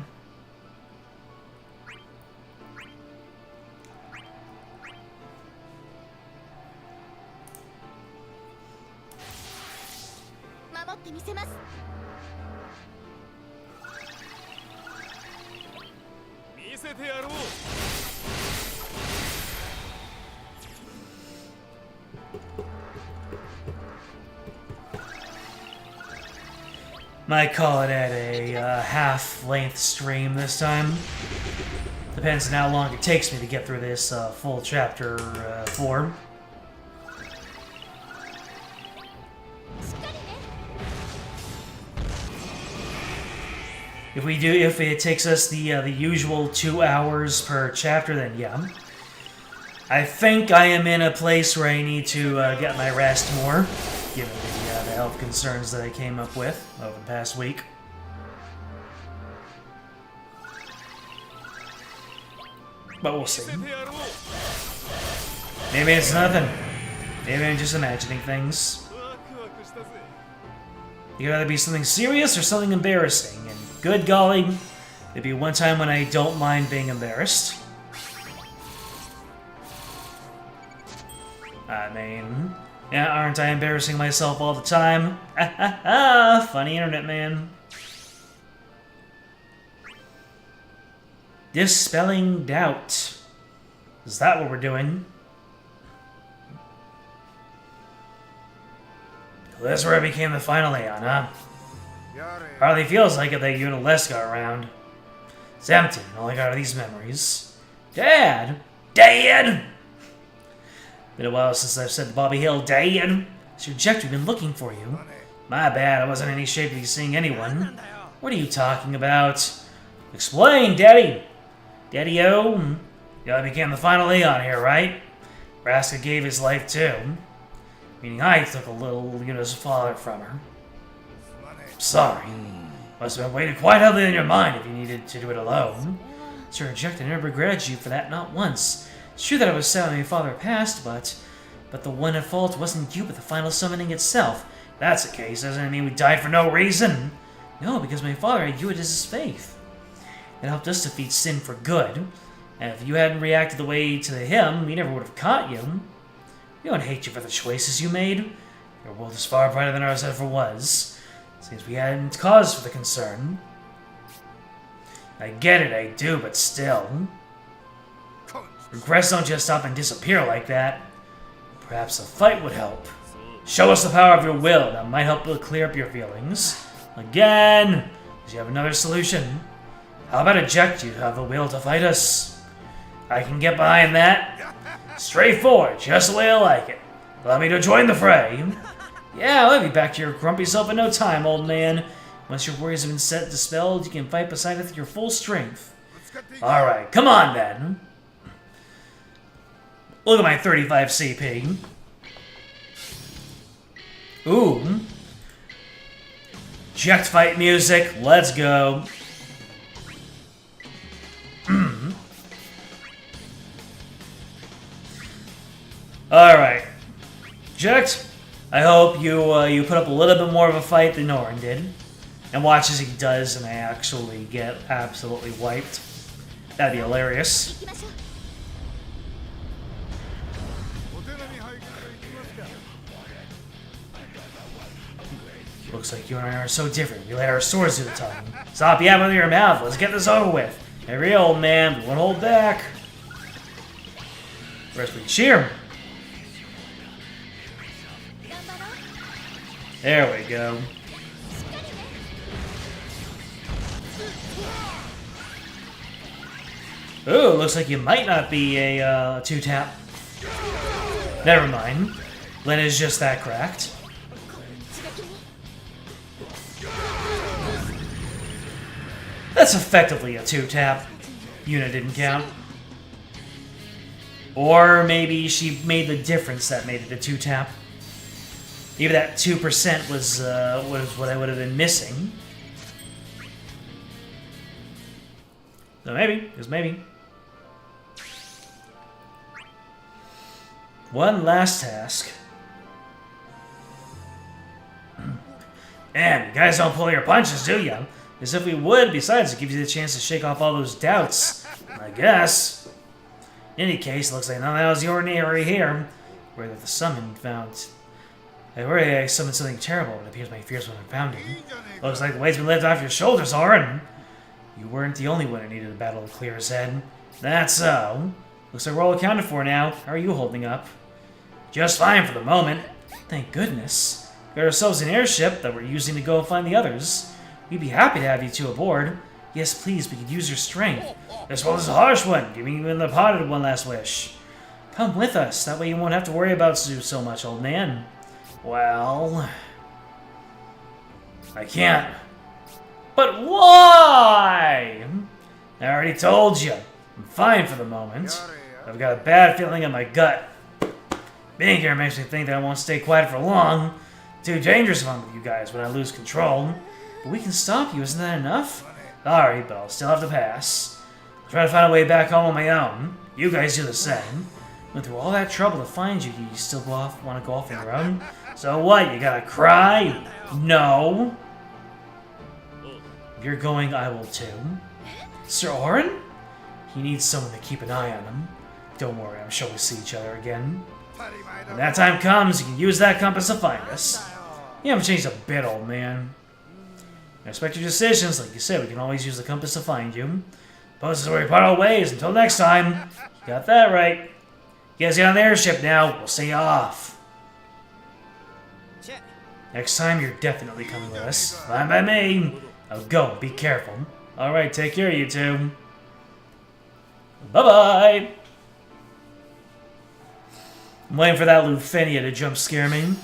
[SPEAKER 1] Might call it at a half-length stream this time. Depends on how long it takes me to get through this full chapter 4. If it takes us the usual 2 hours per chapter, then yeah. I think I am in a place where I need to get my rest more, given the health concerns that I came up with over the past week. But we'll see. Maybe it's nothing. Maybe I'm just imagining things. It could either be something serious or something embarrassing, and good golly, there'd be one time when I don't mind being embarrassed. I mean, yeah, aren't I embarrassing myself all the time? Funny internet, man. Dispelling doubt. Is that what we're doing? Well, that's where I became the final Aeon, huh? Hardly feels like it that you and Les got around. It's empty, and all I got are these memories. Dad! Dad! Been a while since I've said to Bobby Hill, Dad! It's your jet, we've been looking for you. My bad, I wasn't in any shape to be seeing anyone. What are you talking about? Explain, Daddy! Daddy-o! You I became the final Aeon here, right? Raska gave his life too. Meaning I took a little Luna's father from her. Sorry. Must have been waiting quite heavily in your mind if you needed to do it alone. Sir Eject, I never regretted you for that, not once. It's true that I was sad when your father passed, but the one at fault wasn't you, but the final summoning itself. If that's the case, doesn't it mean we died for no reason? No, because my father had you as his faith. It helped us defeat sin for good. And if you hadn't reacted the way to him, we never would have caught you. We don't hate you for the choices you made. Your world is far brighter than ours ever was. Seems we hadn't cause for the concern. I get it, I do, but still. Regrets don't just stop and disappear like that. Perhaps a fight would help. Show us the power of your will. That might help to clear up your feelings. Again! Does you have another solution? How about eject you to have the will to fight us? I can get behind that. Straightforward, just the way I like it. Allow me to join the fray. Yeah, I'll be back to your grumpy self in no time, old man. Once your worries have been dispelled, you can fight beside it with your full strength. Alright, come on then. Look at my 35 CP. Ooh. Eject fight music, let's go. Alright. Eject, I hope you put up a little bit more of a fight than Norin did. And watch as he does and I actually get absolutely wiped. That'd be hilarious. Looks like you and I are so different. We lay our swords to the tongue. Stop yapping with your mouth. Let's get this over with. Every old man, but won't hold back. First we cheer. There we go. Ooh, looks like you might not be a two-tap. Never mind. Lynn is just that cracked. That's effectively a two-tap. Yuna didn't count. Or maybe she made the difference that made it a two-tap. Maybe that 2% was what I would have been missing. So maybe, just maybe. One last task. Man, you guys don't pull your punches, do ya? As if we would, besides it gives you the chance to shake off all those doubts. I guess. In any case, looks like none of that was the ordinary here. Where the summon found... I worry I summoned something terrible, but it appears my fears were unfounded. Looks like the weight's been lifted off your shoulders, Orin. You weren't the only one who needed a battle to clear his head. That's so. Looks like we're all accounted for now. How are you holding up? Just fine for the moment. Thank goodness. We got ourselves an airship that we're using to go find the others. We'd be happy to have you two aboard. Yes, please, we could use your strength. This one is a harsh one, giving you the potted one last wish. Come with us, that way you won't have to worry about you so much, old man. Well... I can't. But why? I already told you. I'm fine for the moment. I've got a bad feeling in my gut. Being here makes me think that I won't stay quiet for long. Too dangerous if I'm with you guys when I lose control. But we can stop you, isn't that enough? Sorry, but I'll still have to pass. I'll try to find a way back home on my own. You guys do the same. Went through all that trouble to find you. You still want to go off on your own? So what, you gotta cry? No. If you're going, I will too. Sir Orin? He needs someone to keep an eye on him. Don't worry, I'm sure we'll see each other again. When that time comes, you can use that compass to find us. You haven't changed a bit, old man. I respect your decisions. Like you said, we can always use the compass to find you. Suppose this is where we part our ways. Until next time. You got that right. You guys get on the airship now. We'll see you off. Next time, you're definitely coming with us. Fine by me. Now go. Be careful. Alright, take care, you two. Bye-bye. I'm waiting for that Lufenia to jump scare me.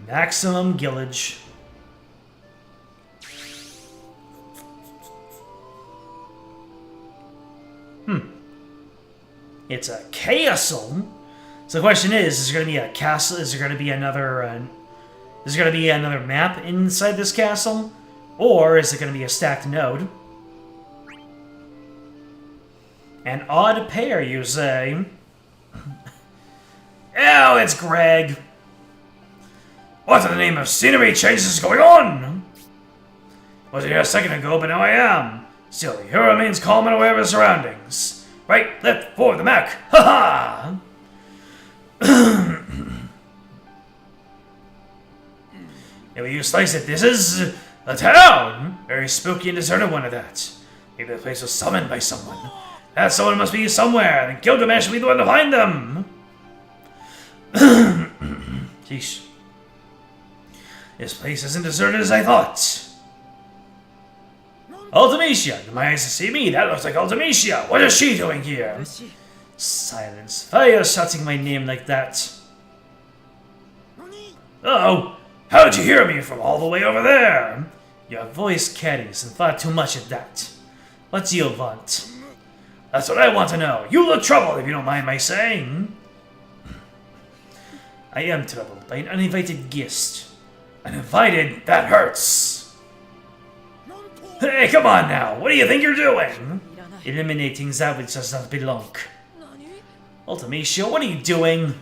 [SPEAKER 1] Maximum Gillage. It's a castle. So the question is there going to be a castle? Is there going to be another? Is there going to be another map inside this castle, or is it going to be a stacked node? An odd pair, you say? Oh, it's Greg. What in the name of scenery changes is going on? Wasn't here a second ago, but now I am. Still, the hero remains calm and aware of his surroundings. Right, left, forward, the Mac. Ha ha! If you slice it, this is a town. Very spooky and deserted one at that. Maybe the place was summoned by someone. That someone must be somewhere, and Gilgamesh will be the one to find them. Sheesh. This place isn't deserted as I thought. Ultimecia! Did my eyes see me? That looks like Ultimecia! What is she doing here? Silence. Why are you shouting my name like that? Uh-oh! How did you hear me from all the way over there? Your voice carries and far too much at that. What do you want? That's what I want to know. You look troubled, if you don't mind my saying. I am troubled by an uninvited guest. Uninvited? That hurts. Hey, come on now! What do you think you're doing? Eliminating that which does not belong. Ultimecia, what are you doing?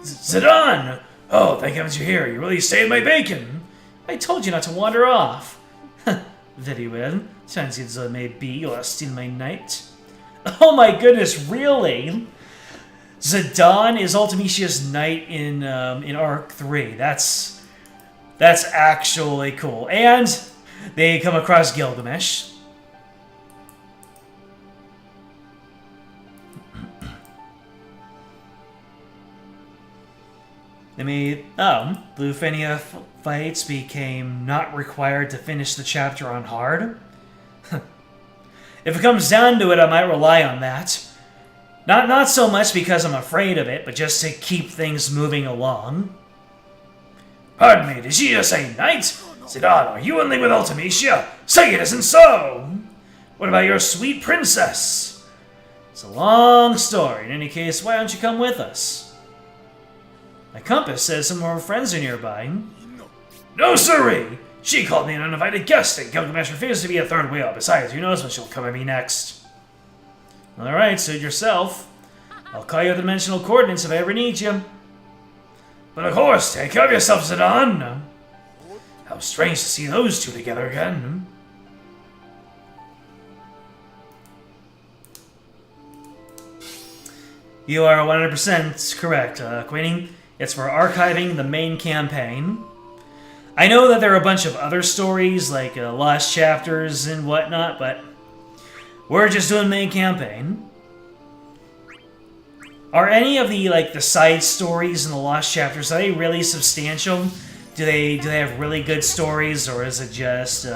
[SPEAKER 1] Zidane! Oh, thank heavens you're here. You really saved my bacon. I told you not to wander off. Very well. Fancy as it may be, you are still my knight. Oh my goodness, really? Zidane is Ultimecia's knight in Arc 3. That's actually cool. And they come across Gilgamesh. Lufenia fights became not required to finish the chapter on hard. If it comes down to it, I might rely on that. Not so much because I'm afraid of it, but just to keep things moving along. Pardon me, did she just say knight? Zidane, are you in league with Ultimecia? Say it isn't so! What about your sweet princess? It's a long story. In any case, why don't you come with us? My compass says some more friends are nearby. No, sirree! She called me an uninvited guest, and Gilgamesh refused to be a third wheel. Besides, who knows when she'll come at me next. Alright, suit yourself. I'll call you the dimensional coordinates if I ever need you. But of course, take care of yourself, Zidane. How strange to see those two together again. You are 100% correct, Queenie. It's for archiving the main campaign. I know that there are a bunch of other stories, like lost chapters and whatnot, but we're just doing main campaign. Are any of the side stories in the lost chapters, are they really substantial? Do they have really good stories, or is it just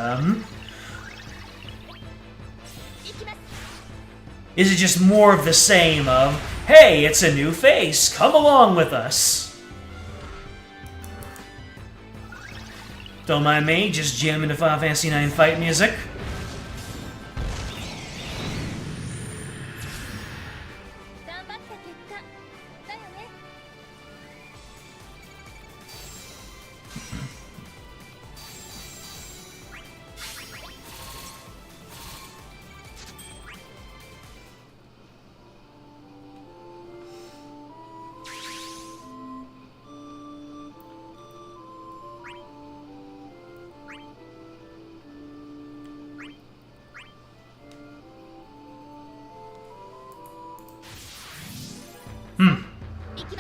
[SPEAKER 1] is it just more of the same of, hey, it's a new face, come along with us? Don't mind me, just jamming to Final Fantasy IX fight music.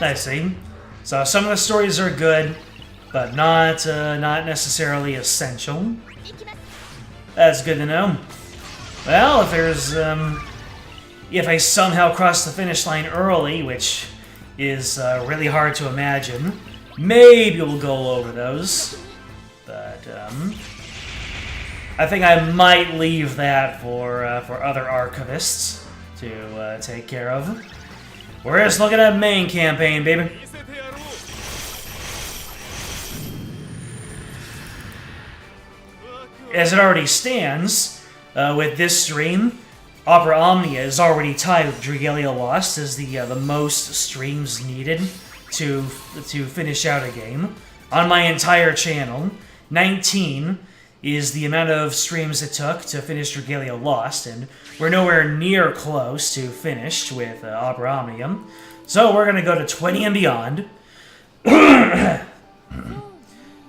[SPEAKER 1] I see. So some of the stories are good, but not necessarily essential. That's good to know. Well, if there's if I somehow cross the finish line early, which is really hard to imagine, maybe we'll go over those. But I think I might leave that for other archivists to take care of. We're just looking at main campaign, baby. As it already stands, with this stream, Opera Omnia is already tied with Dragalia Lost as the most streams needed to finish out a game. On my entire channel, 19 is the amount of streams it took to finish Dragalia Lost, and we're nowhere near close to finished with Opera Omnia. So we're gonna go to 20 and beyond.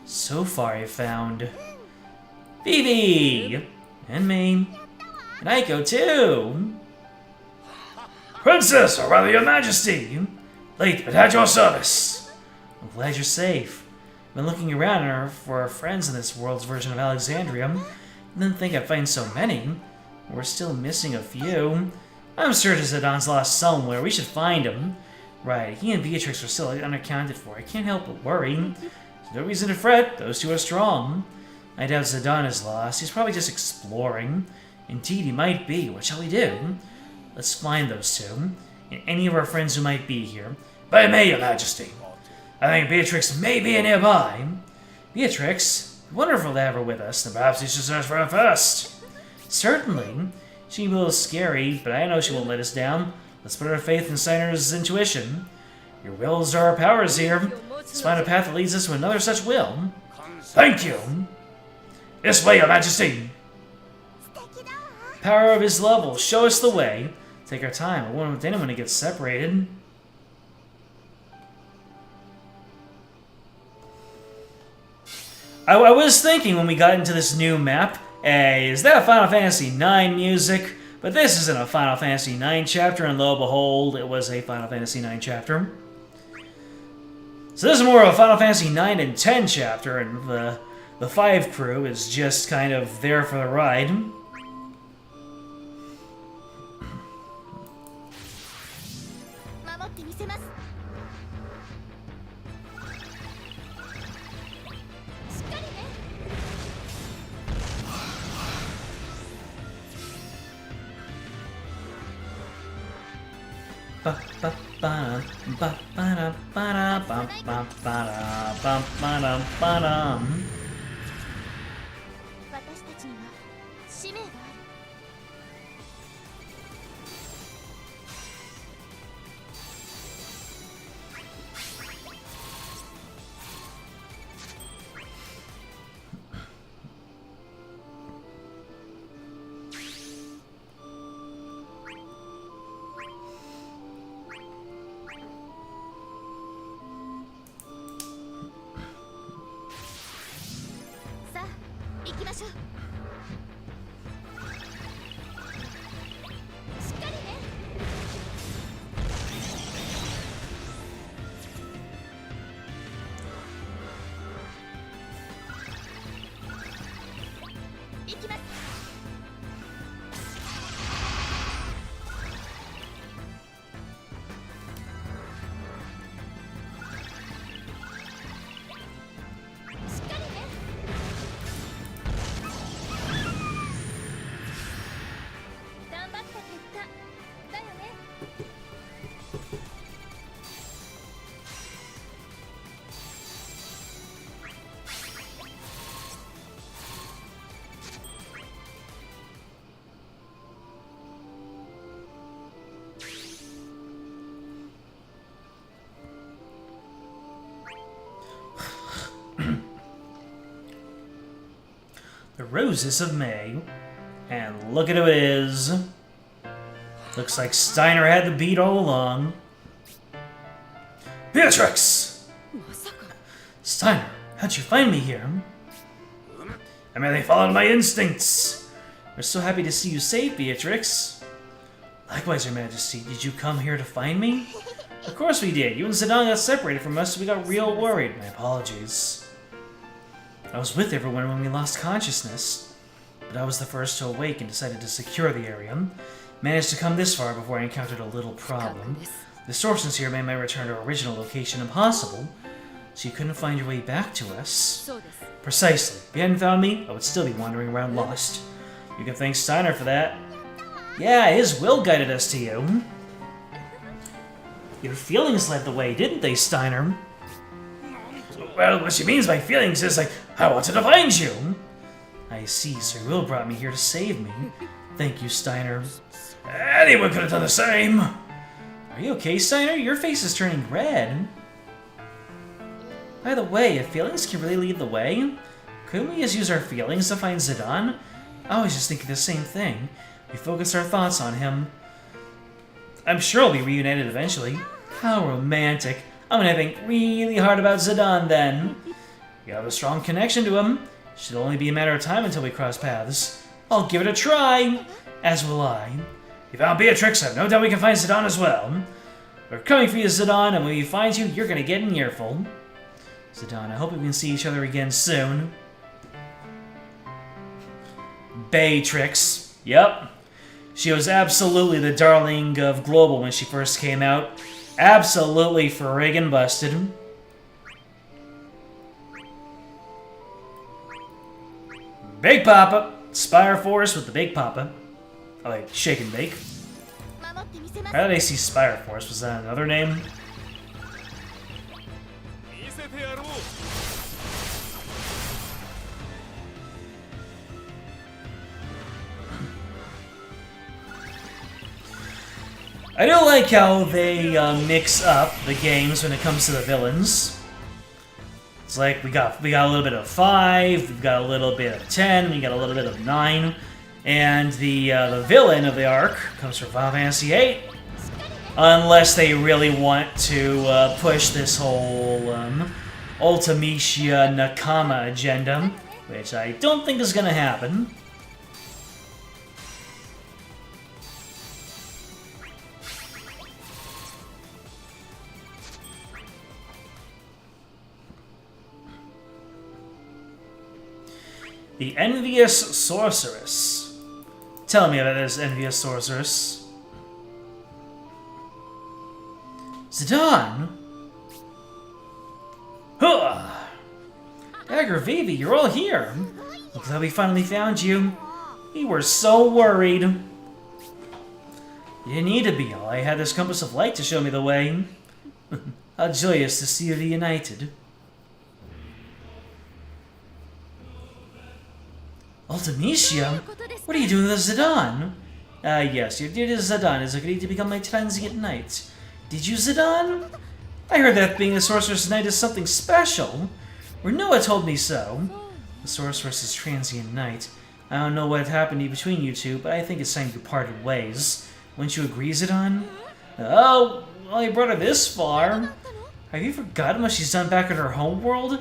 [SPEAKER 1] So far I found Vivi! And me. And Aiko too! Princess, or rather your majesty! Late, but at your service! I'm glad you're safe. I've been looking around for our friends in this world's version of Alexandria. I didn't think I'd find so many. We're still missing a few. I'm sure Zidane's lost somewhere. We should find him. Right, he and Beatrix are still unaccounted for. I can't help but worry. There's no reason to fret. Those two are strong. I doubt Zidane is lost. He's probably just exploring. Indeed, he might be. What shall we do? Let's find those two, and any of our friends who might be here. By may, your majesty. I think Beatrix may be nearby. Beatrix? Wonderful to have her with us. Then perhaps we should search for her first. Certainly. She will be scary, but I know she won't let us down. Let's put our faith in Steiner's intuition. Your wills are our powers here. Let's find a path that leads us to another such will. Thank you. This way, your majesty. Power of his love will show us the way. Take our time. I won't want anyone to get separated. I was thinking when we got into this new map, hey, is that Final Fantasy IX music? But this isn't a Final Fantasy IX chapter, and lo and behold, it was a Final Fantasy IX chapter. So this is more of a Final Fantasy IX and 10 chapter, and the 5 crew is just kind of there for the ride. roses of May. And look at who it is. Looks like Steiner had the beat all along. Beatrix! Steiner, how'd you find me here? I merely followed my instincts. We're so happy to see you safe, Beatrix. Likewise, Your Majesty, did you come here to find me? Of course we did. You and Zidane got separated from us, so we got real worried. My apologies. I was with everyone when we lost consciousness, but I was the first to awake and decided to secure the area. Managed to come this far before I encountered a little problem. Distortions here made my return to our original location impossible, so you couldn't find your way back to us. Precisely. If you hadn't found me, I would still be wandering around lost. You can thank Steiner for that. Yeah, his will guided us to you. Your feelings led the way, didn't they, Steiner? Well, what she means by feelings is, like, I wanted to find you. I see, so your will brought me here to save me. Thank you, Steiner. Anyone could have done the same. Are you okay, Steiner? Your face is turning red. By the way, if feelings can really lead the way, couldn't we just use our feelings to find Zidane? I was just thinking the same thing. We focus our thoughts on him. I'm sure we'll be reunited eventually. How romantic. I'm gonna think really hard about Zidane then. You have a strong connection to him. Should only be a matter of time until we cross paths. I'll give it a try. As will I. You found Beatrix, I have no doubt we can find Zidane as well. We're coming for you, Zidane, and when we find you, you're gonna get an earful. Zidane, I hope we can see each other again soon. Beatrix. Yep. She was absolutely the darling of Global when she first came out. Absolutely friggin' busted. Big Papa. Spire Force with the Big Papa. Oh wait, Shake and Bake. How did I see Spire Force? Was that another name? I do like how they mix up the games when it comes to the villains. It's like we got a little bit of 5, we've got a little bit of 10, we got a little bit of 9, and the villain of the arc comes from Final Fantasy VIII. Unless they really want to push this whole Ultimecia Nakama agenda, which I don't think is going to happen. The Envious Sorceress. Tell me about this Envious Sorceress. Zidane? Huh! Dagger, Vivi, you're all here. I'm glad we finally found you. We were so worried. You didn't need to be. All I had this compass of light to show me the way. How joyous to see you reunited. Ultimecia? What are you doing with Zidane? Yes, your dear Zidane has agreed to become my transient knight. Did you, Zidane? I heard that being a sorceress knight is something special. Renoa told me so. The sorceress is transient knight. I don't know what happened between you two, but I think it's time you parted ways. Wouldn't you agree, Zidane? Oh, well, you brought her this far. Have you forgotten what she's done back in her home world?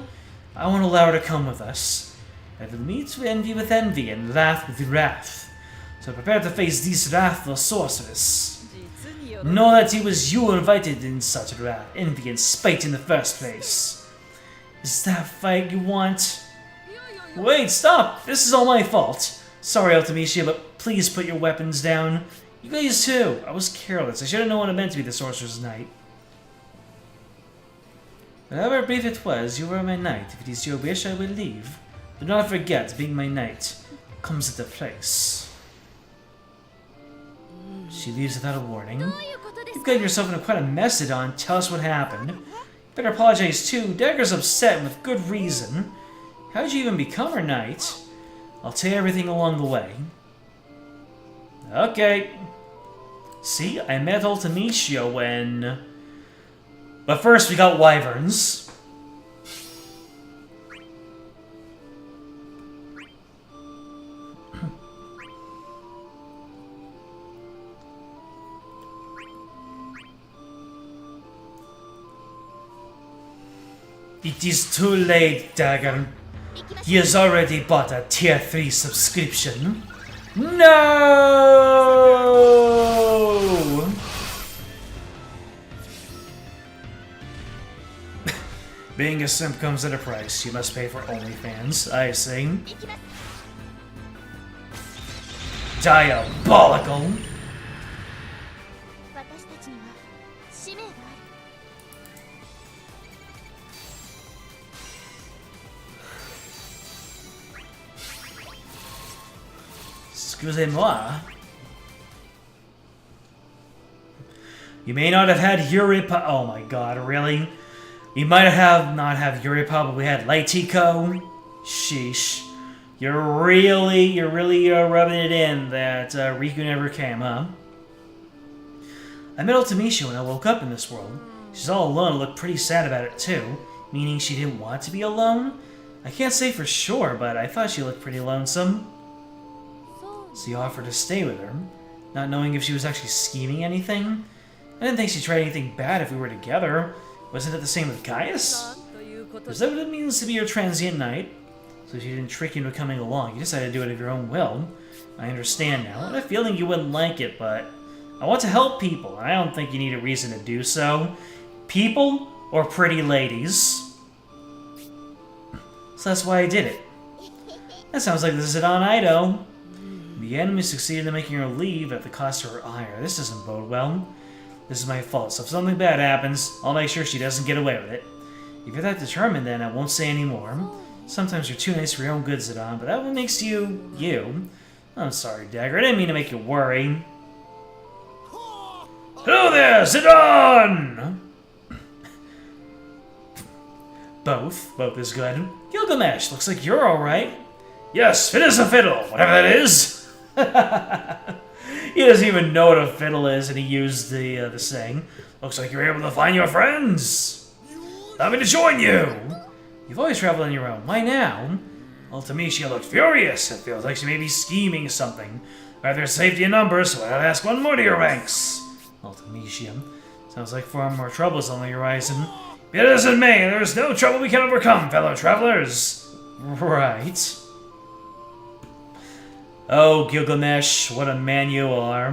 [SPEAKER 1] I won't allow her to come with us. I will meet envy with envy and wrath with wrath. So prepare to face this wrathful sorceress. Know that it was you invited in such wrath, envy, and spite in the first place. Is that fight you want? Wait, stop! This is all my fault. Sorry, Ultimecia, but please put your weapons down. You guys too. I was careless. I should have known what it meant to be the Sorcerer's Knight. However brief it was, you were my knight. If it is your wish, I will leave. Do not forget, being my knight comes at a price. She leaves without a warning. You've gotten yourself into quite a mess, Zidane. Tell us what happened. Better apologize too. Dagger's upset and with good reason. How did you even become her knight? I'll tell you everything along the way. Okay. See, I met Ultimecia when... But first we got wyverns. It is too late, Dagger. He has already bought a tier 3 subscription. No! Being a simp comes at a price. You must pay for OnlyFans. I see. Diabolical! Excusez-moi. You may not have had Yuri oh my god, really? You might have not have Yuri but we had Leitico. Sheesh. You're really rubbing it in that Riku never came, huh? I met Ultimisha when I woke up in this world. She's all alone and looked pretty sad about it too, meaning she didn't want to be alone? I can't say for sure, but I thought she looked pretty lonesome. So you offered to stay with her, not knowing if she was actually scheming anything? I didn't think she tried anything bad if we were together. Wasn't it the same with Gaius? Is that what it means to be your transient knight? So she didn't trick you into coming along, you decided to do it of your own will. I understand now. I had a feeling you wouldn't like it, but I want to help people, and I don't think you need a reason to do so. People or pretty ladies? So that's why I did it. That sounds like the Zidane Ido. The enemy succeeded in making her leave at the cost of her ire. This doesn't bode well. This is my fault, so if something bad happens, I'll make sure she doesn't get away with it. If you're that determined, then I won't say any more. Sometimes you're too nice for your own good, Zidane, but that what makes you, you. I'm sorry, Dagger. I didn't mean to make you worry. Hello there, Zidane! Both is good. Gilgamesh, looks like you're alright. Yes, fit as a fiddle, whatever that is. He doesn't even know what a fiddle is, and he used the saying. Looks like you're able to find your friends. Allow me to join you. You've always traveled on your own. Why now? Ultimisha looked furious. It feels like she may be scheming something. Rather safety in numbers, so I'll ask one more to your ranks. Ultimisha. Sounds like far more troubles on the horizon. Be it as it may, there is no trouble we can overcome, fellow travelers. Right. Oh, Gilgamesh, what a man you are.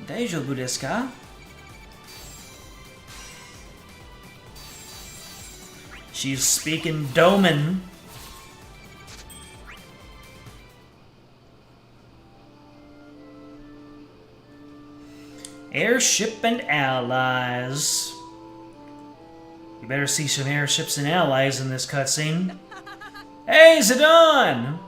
[SPEAKER 1] Daijoubu desu ka? She's speaking Doman. Airship and allies. You better see some airships and allies in this cutscene. Hey, Zidane!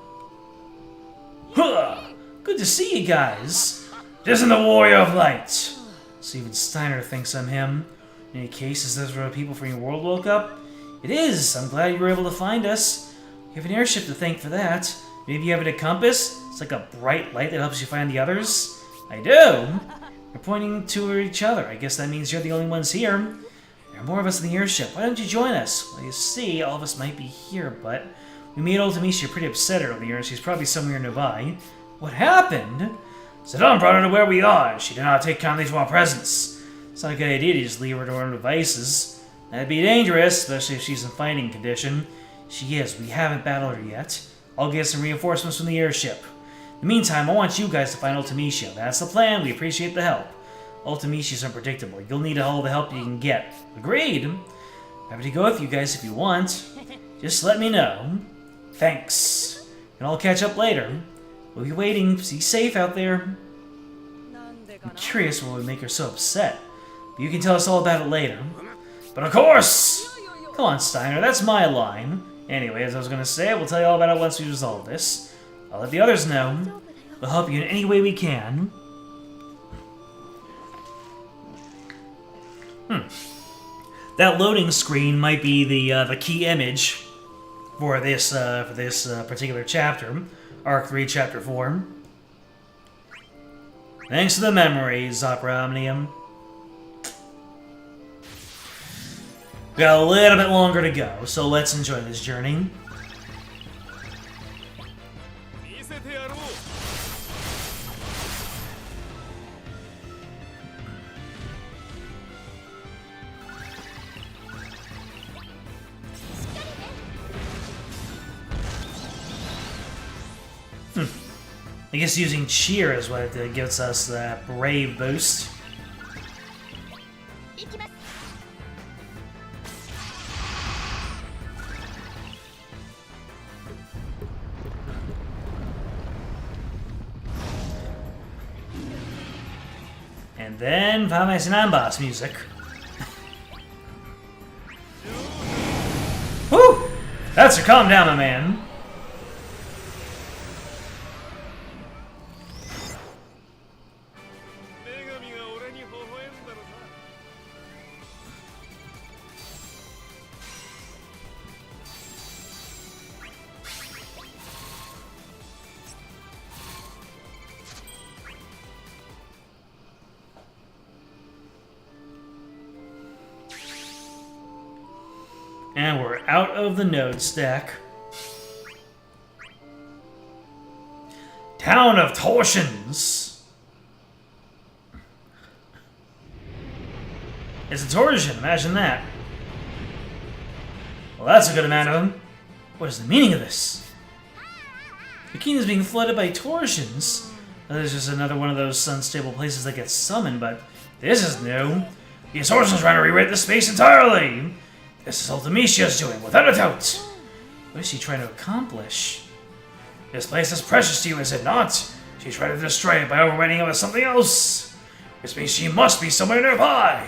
[SPEAKER 1] Huh! Good to see you guys. It isn't the Warrior of Light. So even Steiner thinks I'm him. In any case, is this where the people from your world woke up? It is. I'm glad you were able to find us. You have an airship to thank for that. Maybe you have a compass? It's like a bright light that helps you find the others. I do. We're pointing to each other. I guess that means you're the only ones here. There are more of us in the airship. Why don't you join us? Well, you see, all of us might be here, but we made Ultimisha pretty upset earlier. She's probably somewhere nearby. What happened? Zidane brought her to where we are. She did not take kindly to our presence. It's not a good idea to just leave her to her own devices. That'd be dangerous, especially if she's in fighting condition. She is. We haven't battled her yet. I'll get some reinforcements from the airship. In the meantime, I want you guys to find Ultimisha. That's the plan. We appreciate the help. Ultimisha's unpredictable. You'll need all the help you can get. Agreed. Happy to go with you guys if you want. Just let me know. Thanks. And I'll catch up later. We'll be waiting. Be safe out there. I'm curious what would make her so upset. But you can tell us all about it later. But of course! Come on, Steiner, that's my line. Anyway, as I was gonna say, we'll tell you all about it once we resolve this. I'll let the others know. We'll help you in any way we can. That loading screen might be the key image for this particular chapter, Arc 3, Chapter 4. Thanks to the memories, Opera Omnium. We got a little bit longer to go, so let's enjoy this journey. I guess using cheer is what gives us that brave boost. And then Final Fantasy IX boss music. Whew! That's a calm down, my man. And we're out of the node stack. Town of Torsions. It's a torsion, imagine that. Well, that's a good amount of them. What is the meaning of this? The kingdom is being flooded by torsions. There's just another one of those unstable places that gets summoned, but this is new. These torsions are trying to rewrite the space entirely. This is all Demicia's doing, without a doubt. What is she trying to accomplish? This place is precious to you, is it not? She's trying to destroy it by overwriting it with something else. Which means she must be somewhere nearby.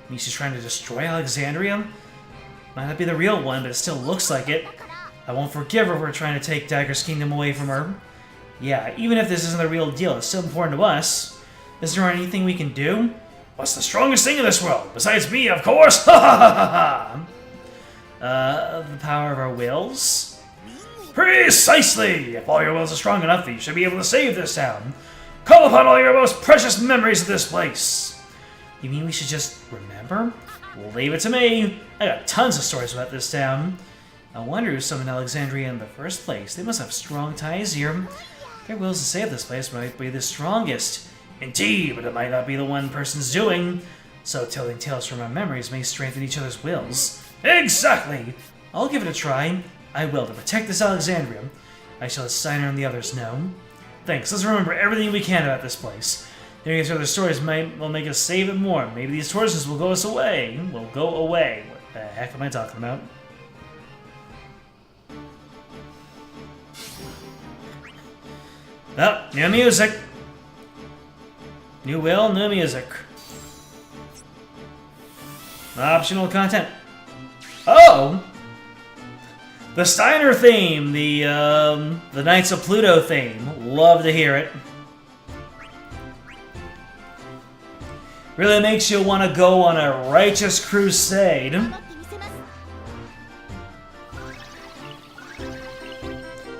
[SPEAKER 1] Means she's trying to destroy Alexandria? Might not be the real one, but it still looks like it. I won't forgive her for trying to take Dagger's kingdom away from her. Yeah, even if this isn't the real deal, it's still important to us. Is there anything we can do? What's the strongest thing in this world? Besides me, of course! Ha ha ha ha! The power of our wills? Precisely! If all your wills are strong enough, then you should be able to save this town. Call upon all your most precious memories of this place. You mean we should just remember? Well, leave it to me. I got tons of stories about this town. I wonder who summoned Alexandria in the first place. They must have strong ties here. Their wills to save this place might be the strongest. Indeed, but it might not be the one person's doing. So telling tales from our memories may strengthen each other's wills. Exactly! I'll give it a try. I will, to protect this Alexandria. I shall let Steiner and the others know. Thanks, let's remember everything we can about this place. Hearing these other stories will make us save it more. Maybe these torsions will go us away. Will go away. What the heck am I talking about? Oh, new music. New will, new music. Optional content. Oh! The Steiner theme, the Knights of Pluto theme. Love to hear it. Really makes you want to go on a righteous crusade.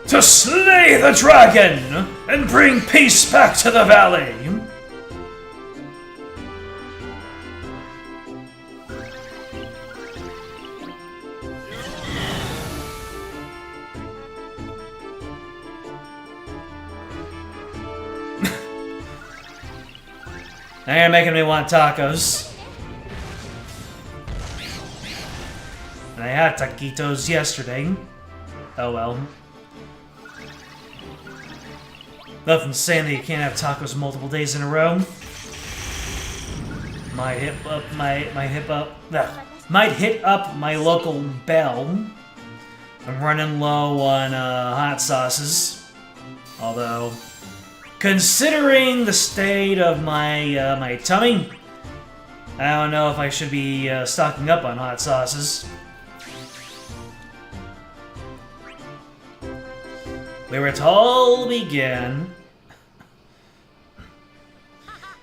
[SPEAKER 1] To slay the dragon and bring peace back to the valley. Now you're making me want tacos. And I had taquitos yesterday. Oh well. Nothing saying that you can't have tacos multiple days in a row. Might hit up my local Bell. I'm running low on hot sauces. Although Considering the state of my my tummy, I don't know if I should be stocking up on hot sauces. Where it all began.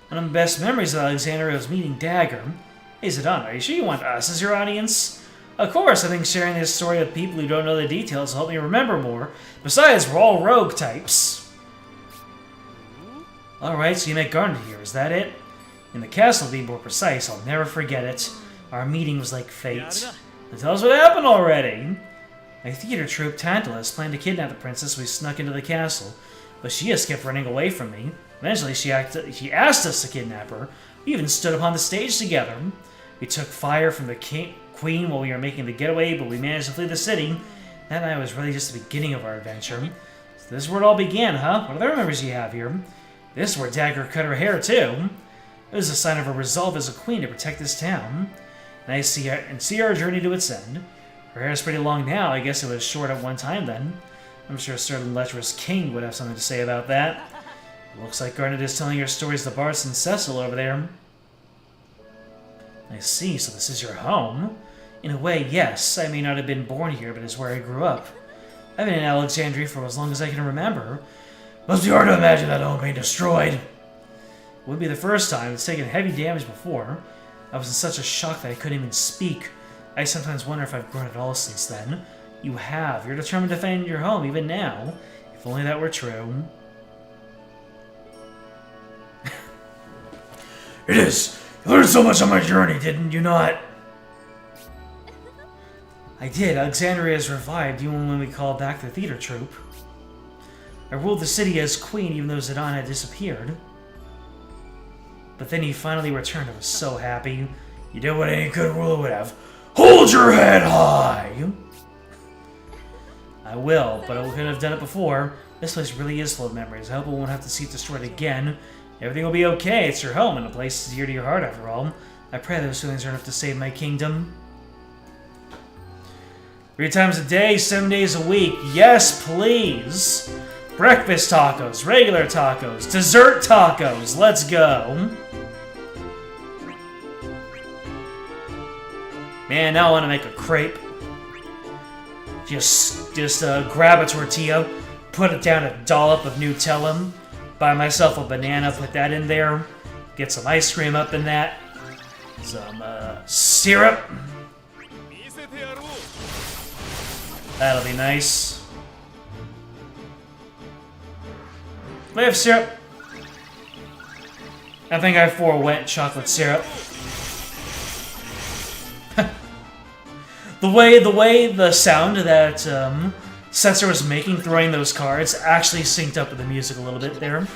[SPEAKER 1] One of my best memories of Alexandria was meeting Dagger. Hey, Zidane, are you sure you want us as your audience? Of course, I think sharing this story with people who don't know the details will help me remember more. Besides, we're all rogue types. Alright, so you met Garnet here, is that it? In the castle, to be more precise, I'll never forget it. Our meeting was like fate. Now tell us what happened already. My theater troupe, Tantalus, planned to kidnap the princess. We snuck into the castle, but she just kept running away from me. Eventually, she asked us to kidnap her. We even stood upon the stage together. We took fire from the queen while we were making the getaway, but we managed to flee the city. That night was really just the beginning of our adventure. So this is where it all began, huh? What other memories do you have here? This is where Dagger cut her hair, too. It was a sign of her resolve as a queen to protect this town. And I see our journey to its end. Her hair is pretty long now. I guess it was short at one time then. I'm sure a certain lecherous king would have something to say about that. Looks like Garnet is telling your stories to Barts and Cecil over there. I see, so this is your home? In a way, yes. I may not have been born here, but it's where I grew up. I've been in Alexandria for as long as I can remember. Must be hard to imagine that home being destroyed. It would be the first time. It's taken heavy damage before. I was in such a shock that I couldn't even speak. I sometimes wonder if I've grown at all since then. You have. You're determined to defend your home, even now. If only that were true. It is. You learned so much on my journey, didn't you not? I did. Alexandria has revived even when we called back the theater troupe. I ruled the city as queen even though Zidane had disappeared. But then he finally returned. I was so happy. You did what any good ruler would have. Hold your head high! I will, but I couldn't have done it before. This place really is full of memories. I hope I won't have to see it destroyed again. Everything will be okay. It's your home, and a place is dear to your heart, after all. I pray those feelings are enough to save my kingdom. 3 times a day, 7 days a week. Yes, please. Breakfast tacos, regular tacos, dessert tacos. Let's go. Man, now I want to make a crepe. Just grab a tortilla, put it down a dollop of Nutella, buy myself a banana, put that in there, get some ice cream up in that, some syrup. That'll be nice. Do I have syrup? I think I forewent chocolate syrup. the sound that Setzer was making throwing those cards actually synced up with the music a little bit there.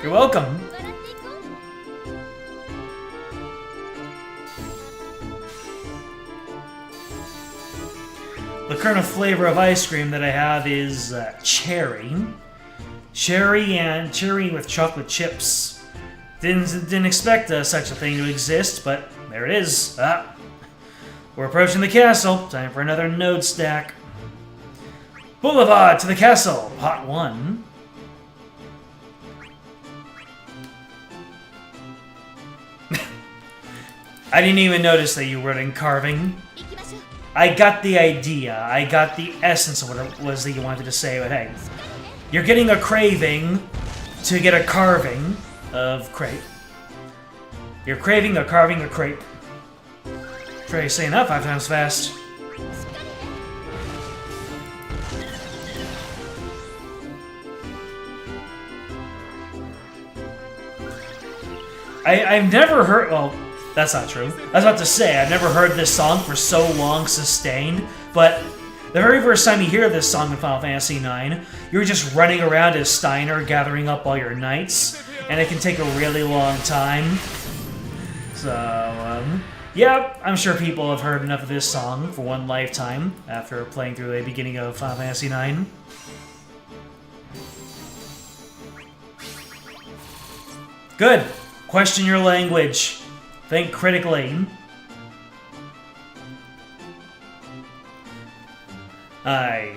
[SPEAKER 1] You're welcome. The current flavor of ice cream that I have is cherry. Cherry with chocolate chips. Didn't expect such a thing to exist, but there it is. We're approaching the castle. Time for another node stack. Boulevard to the castle. Pot 1. I didn't even notice that you were in carving. I got the idea. I got the essence of what it was that you wanted to say, but hey. You're getting a craving to get a carving of crepe. You're craving a carving of crepe. Try saying that 5 times fast. I've never heard... Well, that's not true. I was about to say, I've never heard this song for so long sustained, but the very first time you hear this song in Final Fantasy IX, you're just running around as Steiner gathering up all your knights, and it can take a really long time. So, yeah, I'm sure people have heard enough of this song for one lifetime after playing through the beginning of Final Fantasy IX. Good. Question your language. Think critically. I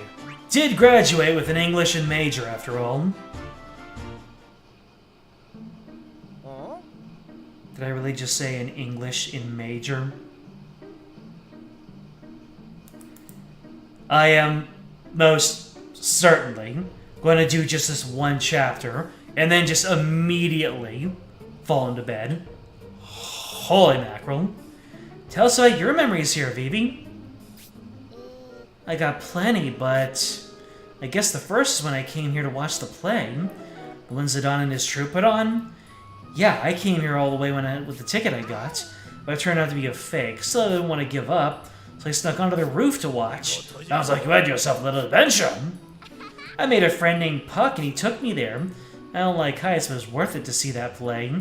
[SPEAKER 1] did graduate with an English in major, after all. Did I really just say an English in major? I am most certainly going to do just this one chapter, and then just immediately fall into bed. Holy mackerel. Tell us about your memories here, Vivi. I got plenty, but I guess the first is when I came here to watch the play. The one Zidane and his troupe put on. Yeah, I came here all the way with the ticket I got, but it turned out to be a fake, so I didn't want to give up, so I snuck onto the roof to watch. Sounds like you had yourself a little adventure. I made a friend named Puck, and he took me there. I don't like heights, but it was worth it to see that play.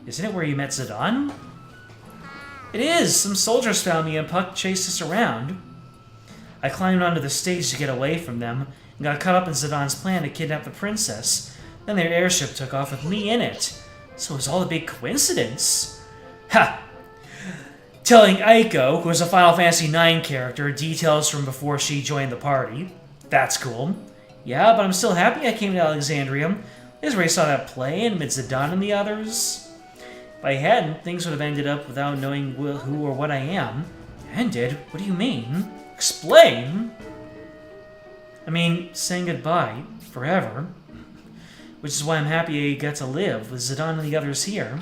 [SPEAKER 1] Isn't it where you met Zidane? It is! Some soldiers found me, and Puck chased us around. I climbed onto the stage to get away from them, and got caught up in Zidane's plan to kidnap the princess. Then their airship took off with me in it. So it was all a big coincidence. Ha! Telling Aiko, who is a Final Fantasy IX character, details from before she joined the party. That's cool. Yeah, but I'm still happy I came to Alexandria. This is where I saw that play and met Zidane and the others. If I hadn't, things would have ended up without knowing who or what I am. Ended? What do you mean? Explain? I mean, saying goodbye. Forever. Which is why I'm happy I got to live with Zidane and the others here.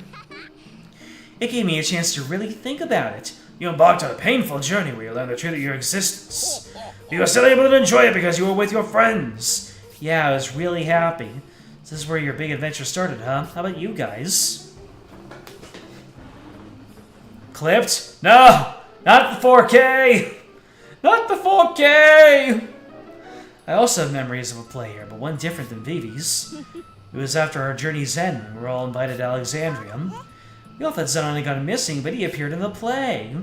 [SPEAKER 1] It gave me a chance to really think about it. You embarked on a painful journey where you learned the truth of your existence. But you were still able to enjoy it because you were with your friends. Yeah, I was really happy. This is where your big adventure started, huh? How about you guys? Clipped? No! Not the 4K! Not the 4K! I also have memories of a play here, but one different than Vivi's. It was after our journey's end, when we were all invited to Alexandria. We all thought Zidane had gone missing, but he appeared in the play.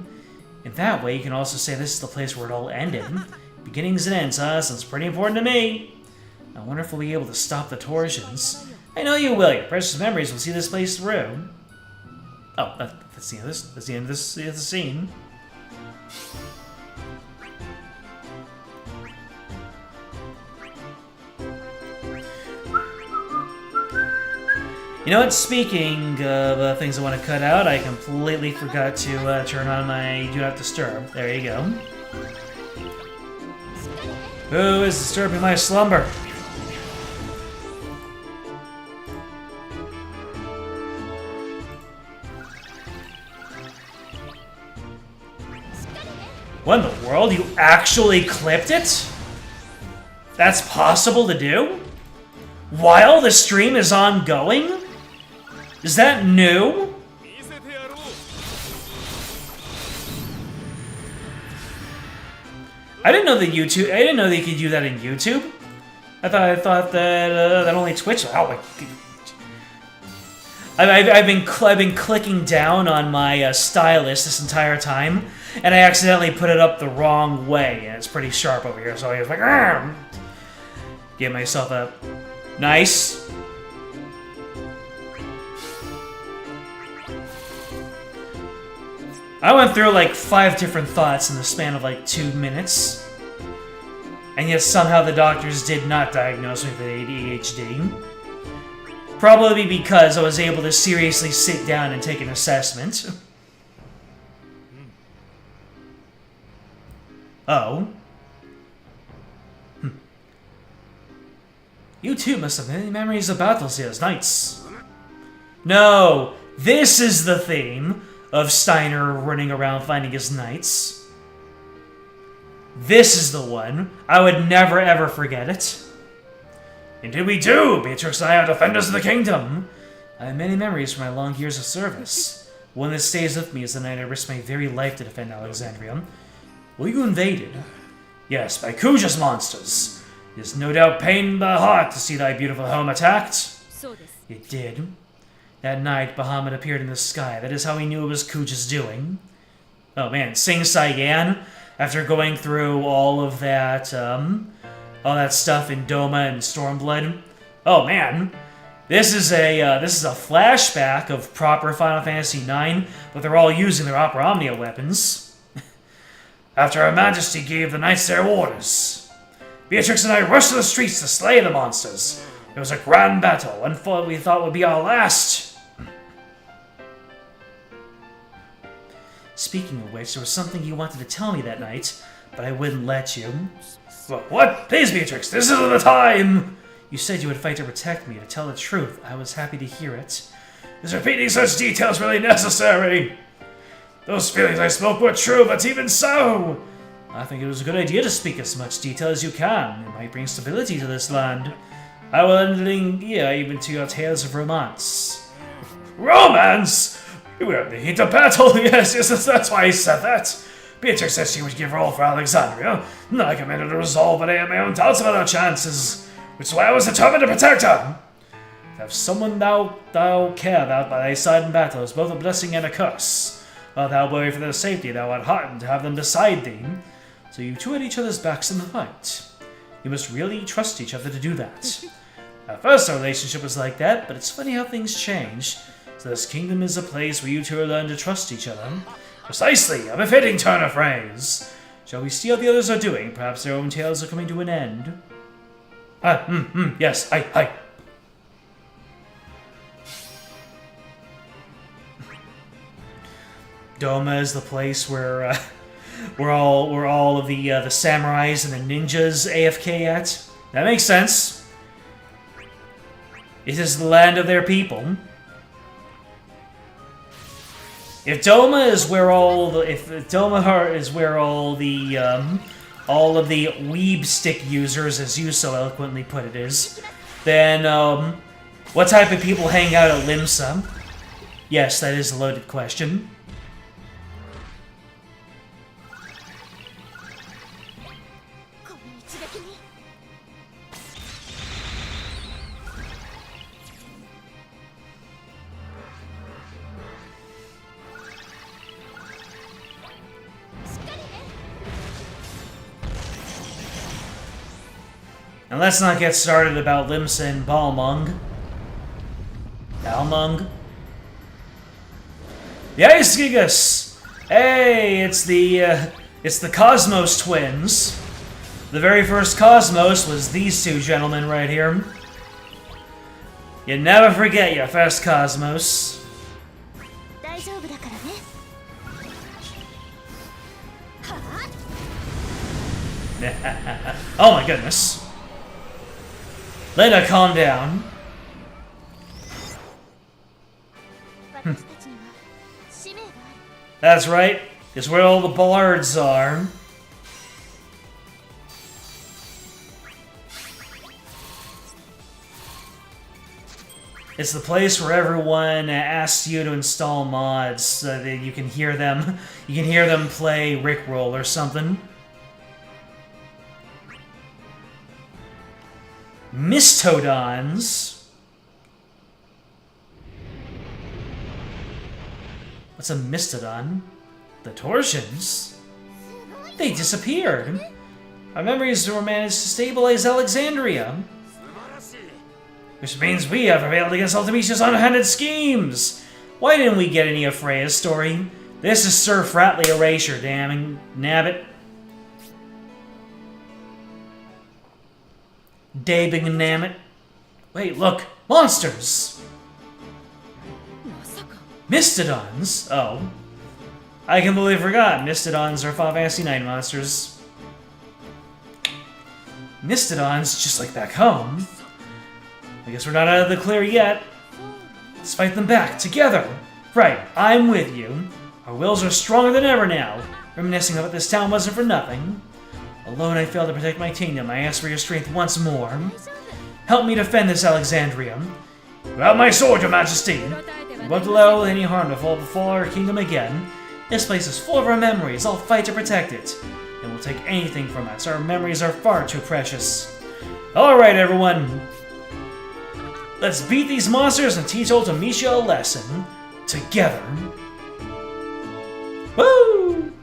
[SPEAKER 1] In that way, you can also say this is the place where it all ended. Beginnings and ends, huh? Sounds pretty important to me. I wonder if we'll be able to stop the torsions. I know you will. Your precious memories will see this place through. Oh, that's the end of this. That's the end of this scene. You know what? Speaking of things I want to cut out, I completely forgot to turn on my Do Not Disturb. There you go. Who is disturbing my slumber? What in the world? You actually clipped it? That's possible to do? While the stream is ongoing? Is that new? I didn't know that YouTube. I didn't know that you could do that in YouTube. I thought that that only Twitch. Oh my! I've been clicking down on my stylus this entire time, and I accidentally put it up the wrong way, and it's pretty sharp over here. So I was like, argh! Give myself a nice. I went through like 5 different thoughts in the span of like 2 minutes. And yet somehow the doctors did not diagnose me with ADHD. Probably because I was able to seriously sit down and take an assessment. Oh. You too must have many memories of battles those nights. No, this is the theme of Steiner running around finding his knights. This is the one. I would never ever forget it. Indeed we do! Beatrix and I are defenders of the kingdom! I have many memories from my long years of service. One that stays with me is the night I risked my very life to defend Alexandria. Well, you invaded. Yes, by Kuja's monsters. It is no doubt pain in the heart to see thy beautiful home attacked. It did. That night, Bahamut appeared in the sky. That is how he knew it was Kuja's doing. Oh man, Sing Saiyan, after going through all that stuff in Doma and Stormblood. Oh man, This is a flashback of proper Final Fantasy IX, but they're all using their Omnia weapons. After Her Majesty gave the knights their orders, Beatrix and I rushed to the streets to slay the monsters. It was a grand battle, one we thought would be our last. Speaking of which, there was something you wanted to tell me that night, but I wouldn't let you. What? Please, Beatrix, this isn't the time! You said you would fight to protect me, to tell the truth. I was happy to hear it. Is repeating such details really necessary? Those feelings I spoke were true, but even so, I think it was a good idea to speak as much detail as you can. It might bring stability to this land. I will lend ear even to your tales of romance. Romance? We're in the heat of battle. Yes, that's why I said that. Beatrix said she would give her all for Alexandria, and I committed to resolve, but I had my own doubts about our chances, which is why I was determined to protect her. To have someone thou care about by thy side in battle is both a blessing and a curse. While thou worry for their safety, thou art heartened to have them beside thee, so you two at each other's backs in the fight. You must really trust each other to do that. At first our relationship was like that, but it's funny how things change. So this kingdom is a place where you two learn to trust each other. Precisely, a befitting turn of phrase. Shall we see how the others are doing? Perhaps their own tales are coming to an end. Yes, aye. Doma is the place where all of the samurais and the ninjas AFK at. That makes sense. It is the land of their people. If Doma is where all the all of the weeb stick users, as you so eloquently put it, is, then what type of people hang out at Limsa? Yes, that is a loaded question. And let's not get started about Limsa and Balmung. Balmung? The Ice Gigas! Hey, it's the Cosmos twins. The very first Cosmos was these two gentlemen right here. You never forget your first Cosmos. Oh my goodness. Lena, calm down. That's right. It's where all the ballards are. It's the place where everyone asks you to install mods so that you can hear them. You can hear them play Rickroll or something. Mistodons? What's a Mistodon? The Torsions? They disappeared. Our memories were managed to stabilize Alexandria. Which means we have prevailed against Ultimecia's underhanded schemes. Why didn't we get any of Freya's story? This is Sir Fratley Erasure, damn nabbit. Dabing and nammit. Wait, look! Monsters! Mistodons? Oh. I completely forgot. Mistodons are Final Fantasy IX monsters. Mistodons, just like back home. I guess we're not out of the clear yet. Let's fight them back, together! Right, I'm with you. Our wills are stronger than ever now. Reminiscing of what this town wasn't for nothing. Alone I failed to protect my kingdom. I ask for your strength once more. Help me defend this Alexandria. Without my sword, your majesty! We won't allow any harm to fall before our kingdom again. This place is full of our memories. I'll fight to protect it. It won't take anything from us. Our memories are far too precious. Alright, everyone. Let's beat these monsters and teach Ultimecia a lesson. Together. Woo!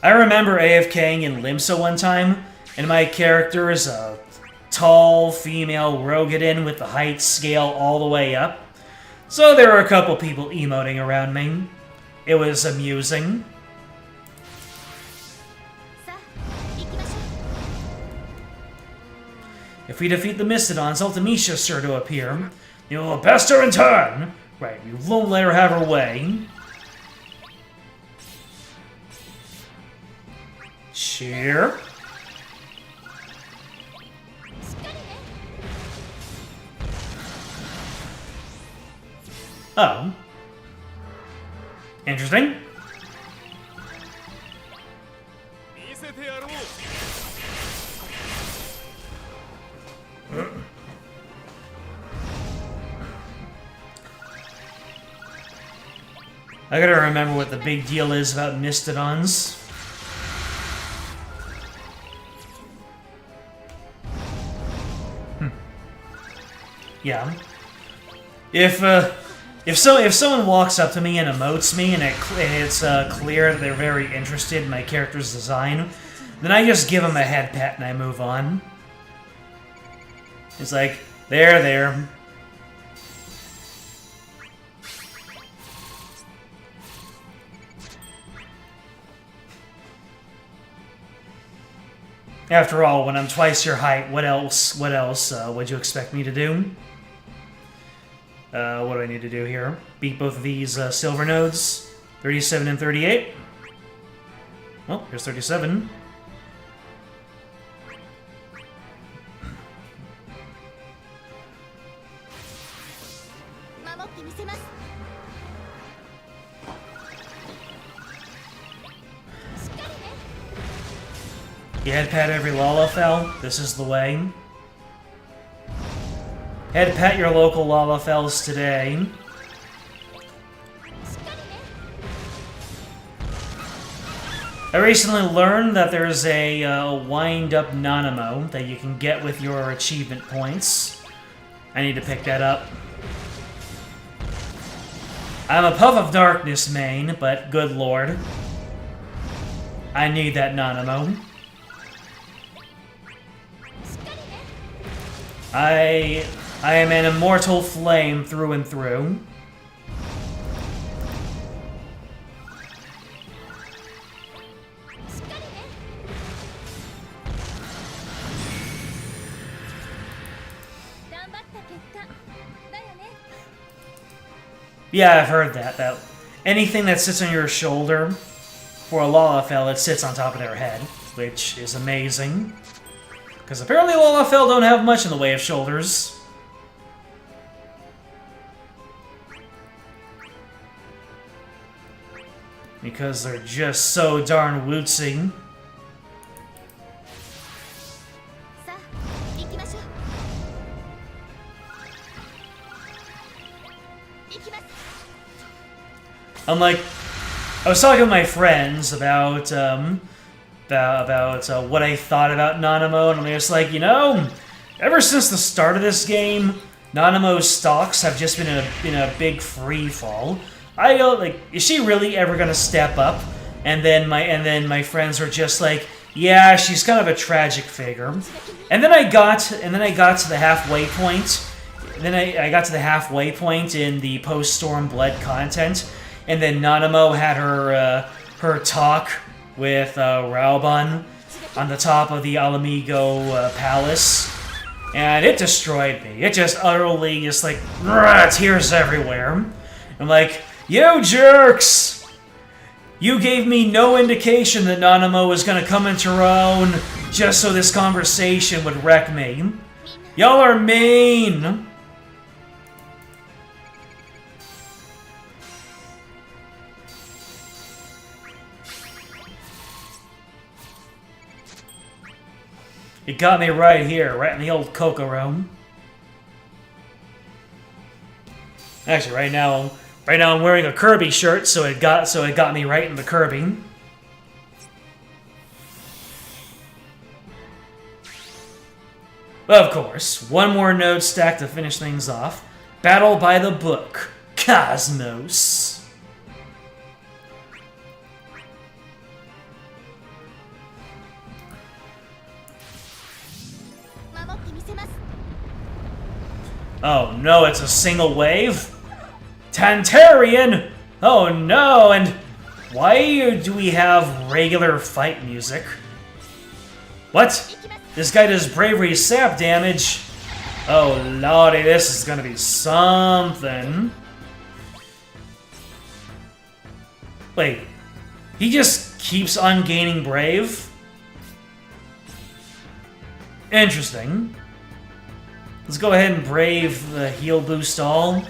[SPEAKER 1] I remember AFKing in Limsa one time, and my character's tall female Rogadin with the height scale all the way up. So there were a couple people emoting around me. It was amusing. If we defeat the Mistodons, Ultimecia is sure to appear. You will best her in turn! Right, you won't let her have her way. Cheer. Oh. Interesting. I gotta remember what the big deal is about Mistodons. Yeah. If someone walks up to me and emotes me and it's clear that they're very interested in my character's design, then I just give them a head pat and I move on. It's like, there. After all, when I'm twice your height, what else would you expect me to do? What do I need to do here? Beat both of these silver nodes. 37 and 38. Well, here's 37. You head pat every Lalafell. This is the way. Head pat your local Lalafells today. I recently learned that there's a wind-up Nanamo that you can get with your achievement points. I need to pick that up. I'm a Puff of Darkness main, but good lord. I need that Nanamo. I am an immortal flame through and through. Yeah, I've heard that anything that sits on your shoulder for a Lalafell, it sits on top of their head, which is amazing. Because apparently Lalafell don't have much in the way of shoulders. Because they're just so darn wootsy. I'm like, I was talking to my friends about what I thought about Nanamo, and I'm just like, you know, ever since the start of this game, Nanamo's stocks have just been in a big free fall. I go like, is she really ever gonna step up? And then my friends were just like, yeah, she's kind of a tragic figure. And then I got to the halfway point. Then I got to the halfway point in the post-Storm Blood content, and then Nanamo had her talk with Raoban on the top of the Alamigo Palace, and it destroyed me. It just utterly just like tears everywhere. I'm like, you jerks! You gave me no indication that Nanamo was gonna come into her own just so this conversation would wreck me. Y'all are mean! It got me right here, right in the old Kokoro. Actually, right now I'm wearing a Kirby shirt, so it got me right in the Kirby. Of course, one more node stack to finish things off. Battle by the book, Cosmos. Oh no, it's a single wave? Tantarian! Oh no, and why do we have regular fight music? What? This guy does bravery sap damage. Oh lordy, this is gonna be something. Wait, he just keeps on gaining brave? Interesting. Let's go ahead and brave the heal boost all.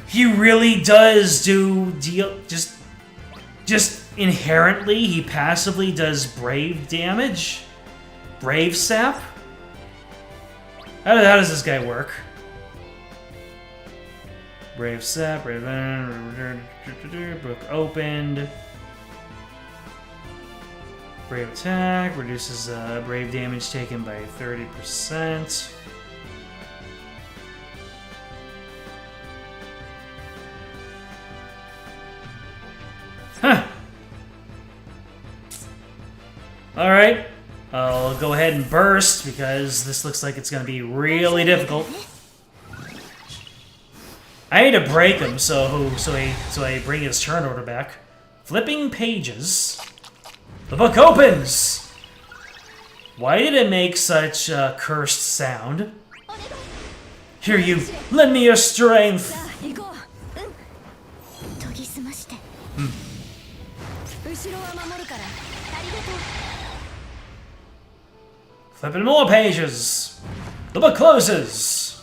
[SPEAKER 1] He really does do deal just inherently he passively does brave damage? Brave sap? How does this guy work? Brave sap, brave book opened. Brave attack reduces brave damage taken by 30%. Huh. Alright. I'll go ahead and burst because this looks like it's going to be really difficult. I need to break him so I bring his turn order back. Flipping pages. The book opens! Why did it make such a cursed sound? Here you, lend me your strength! Flipping more pages! The book closes!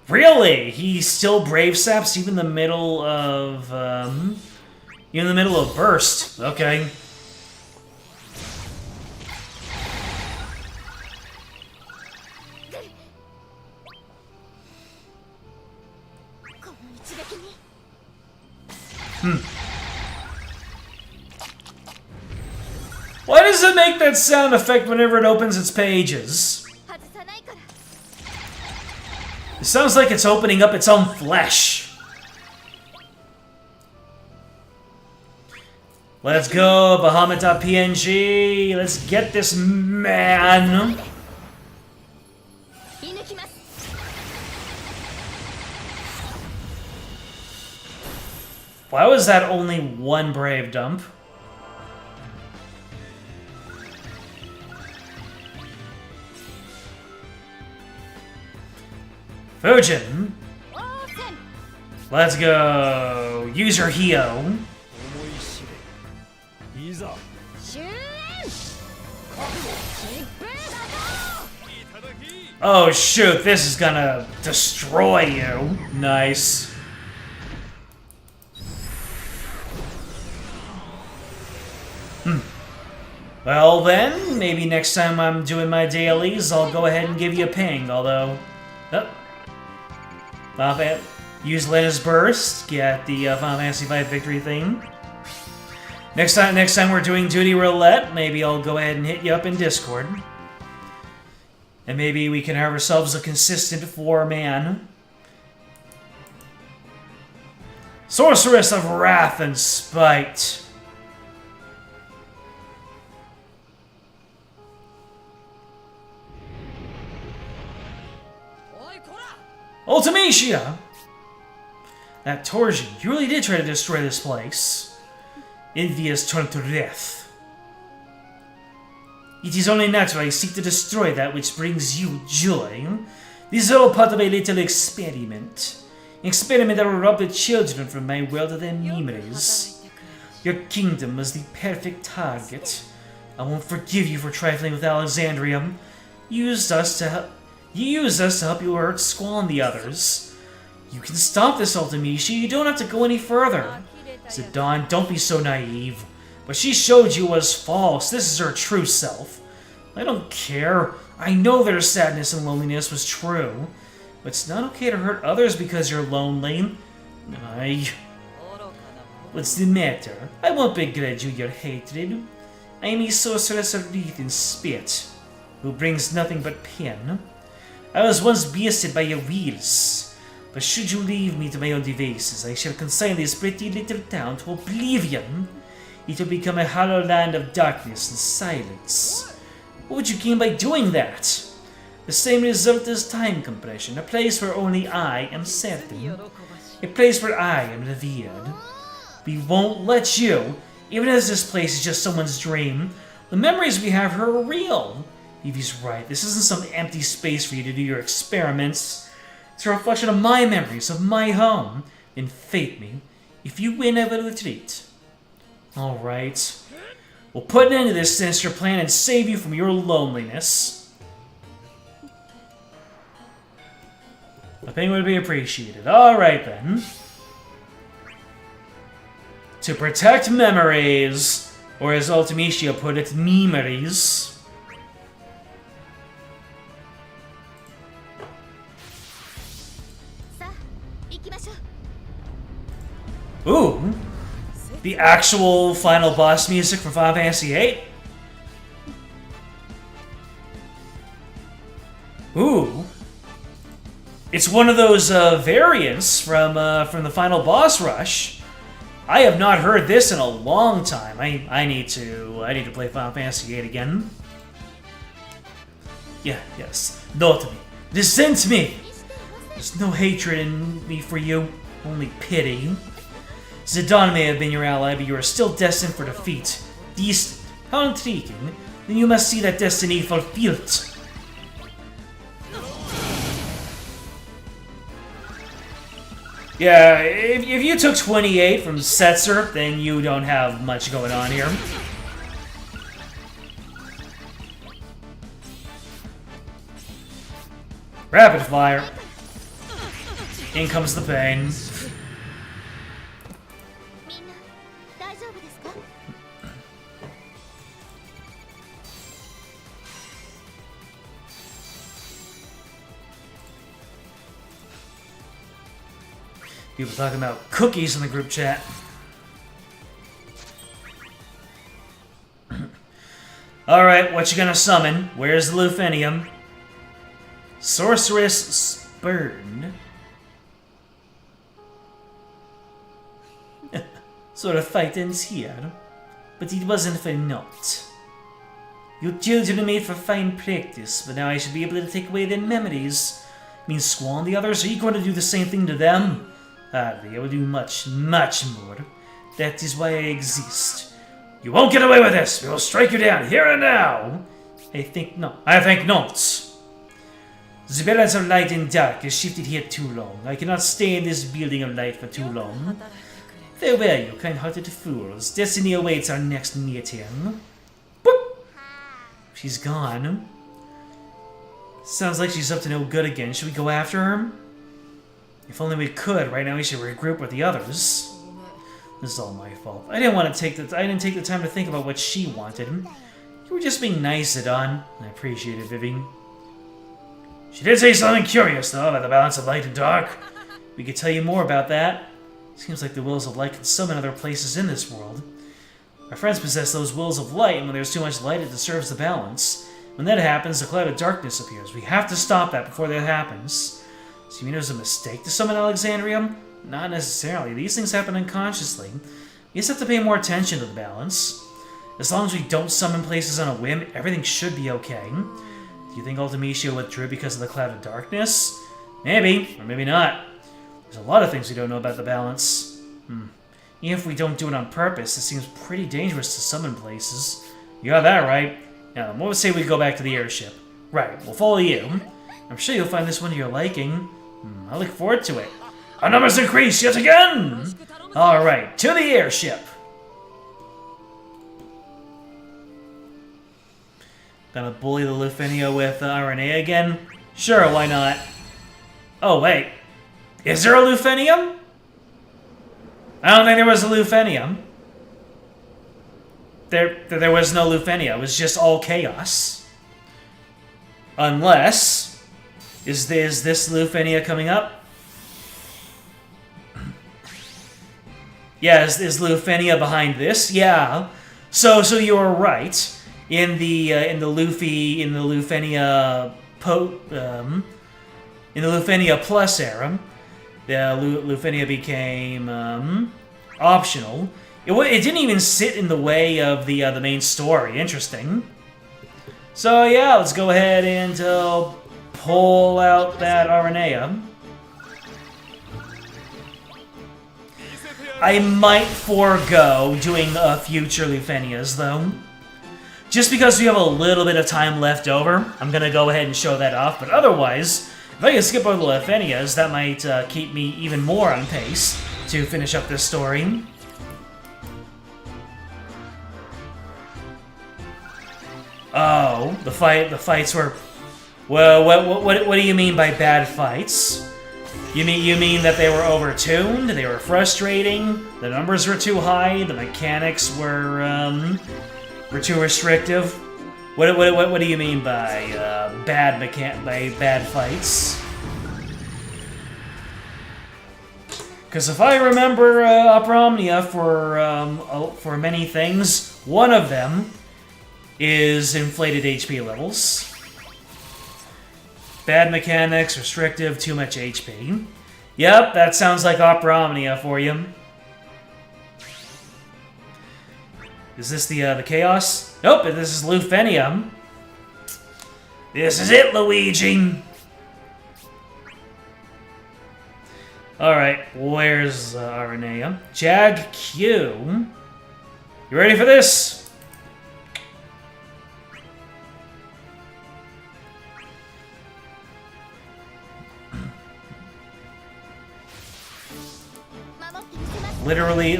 [SPEAKER 1] Really? He still brave saps even in the middle of, in the middle of burst. Okay. Why does it make that sound effect whenever it opens its pages? It sounds like it's opening up its own flesh. Let's go, Bahamut.png. Let's get this man. Why was that only one brave dump? Fujin. Let's go. Use your Hio. Oh shoot, this is gonna destroy you. Nice. Well then, maybe next time I'm doing my dailies, I'll go ahead and give you a ping, although... Oh. Use Lena's Burst, get the Final Fantasy V victory thing. Next time we're doing Duty Roulette, maybe I'll go ahead and hit you up in Discord. And maybe we can have ourselves a consistent 4-man. Sorceress of Wrath and Spite. Ultimatia! That Torsion, you really did try to destroy this place. Envious turned to death. It is only natural I seek to destroy that which brings you joy. This is all part of a little experiment. An experiment that will rob the children from my world of their memories. Your kingdom was the perfect target. I won't forgive you for trifling with Alexandria. You used us to help you hurt Squall and the others. You can stop this, Ultimecia. You don't have to go any further. Zidane, don't be so naive. What she showed you was false. This is her true self. I don't care. I know their sadness and loneliness was true. But it's not okay to hurt others because you're lonely. What's the matter? I won't begrudge you your hatred. I am a sorceress of wreath and spit, who brings nothing but pain. I was once beasted by your wheels, but should you leave me to my own devices, I shall consign this pretty little town to oblivion. it will become a hollow land of darkness and silence. What would you gain by doing that? The same result as time compression, a place where only I am certain. A place where I am revered. We won't let you, even as this place is just someone's dream. The memories we have here are real. Evie's right, this isn't some empty space for you to do your experiments. It's a reflection of my memories, of my home. Then fate me. If you win, I will retreat. Alright. We'll put an end to this sinister plan and save you from your loneliness. I think it would be appreciated. Alright then. To protect memories, or as Ultimecia put it, memories. Ooh, the actual final boss music from Final Fantasy VIII. Ooh. It's one of those variants from the final boss rush. I have not heard this in a long time. I need to play Final Fantasy VIII again. Yeah, yes. Note me. Resent me. There's no hatred in me for you, only pity. Zidane may have been your ally, but you are still destined for defeat. Decent. How intriguing. Then you must see that destiny fulfilled. Yeah, if you took 28 from Setzer, then you don't have much going on here. Rapid fire. In comes the pain. People talking about cookies in the group chat. Alright, what you gonna summon? Where's the Lufenium? Sorceress Spurn. Sort of fight ends here. But it wasn't for naught. Your children are made for fine practice, but now I should be able to take away their memories. Mean squawn the others? Are you going to do the same thing to them? Hardly. I will do much, much more. That is why I exist. You won't get away with this! We will strike you down here and now! I think not. The balance of light and dark has shifted here too long. I cannot stay in this building of light for too long. Farewell, you kind-hearted fools. Destiny awaits our next meeting. Boop! She's gone. Sounds like she's up to no good again. Should we go after her? If only we could. Right now we should regroup with the others. This is all my fault. I didn't take the time to think about what she wanted. You were just being nice, Zidane. I appreciate it, Vivi. She did say something curious, though, about the balance of light and dark. We could tell you more about that. Seems like the wills of light can summon other places in this world. Our friends possess those wills of light, and when there's too much light, it disturbs the balance. When that happens, a cloud of darkness appears. We have to stop that before that happens. So you mean it was a mistake to summon Alexandria? Not necessarily. These things happen unconsciously. We just have to pay more attention to the balance. As long as we don't summon places on a whim, everything should be okay. Do you think Ultimecia withdrew because of the cloud of darkness? Maybe, or maybe not. There's a lot of things we don't know about the balance. Even if we don't do it on purpose, it seems pretty dangerous to summon places. You got that right. Now, what would say we go back to the airship? Right, we'll follow you. I'm sure you'll find this one to your liking. I look forward to it. Our numbers increase yet again! Alright, to the airship! Gonna bully the Lufenia with RNA again? Sure, why not? Oh, wait. Is there a Lufenium? I don't think there was a Lufenium. There was no Lufenia. It was just all chaos. Unless... Is this Lufenia coming up? Yeah, is Lufenia behind this? Yeah. So you were right. In the Lufenia Plus era, the Lufenia became optional, It didn't even sit in the way of the main story. Interesting. So yeah, let's go ahead and pull out that Aranea. I might forego doing future Lufenias, though. Just because we have a little bit of time left over, I'm going to go ahead and show that off. But otherwise, if I can skip over the Lufenias, that might keep me even more on pace to finish up this story. Oh, the fights were... Well, what do you mean by bad fights? You mean that they were overtuned, they were frustrating, the numbers were too high, the mechanics were too restrictive? What do you mean by bad fights? Because if I remember Omnia for many things, one of them is inflated HP levels. Bad mechanics, restrictive, too much HP. Yep, that sounds like Omnia for you. Is this the Chaos? Nope, this is Lufenia. This is it, Luigi! Alright, where's Aranea? Jag Q. You ready for this? Literally,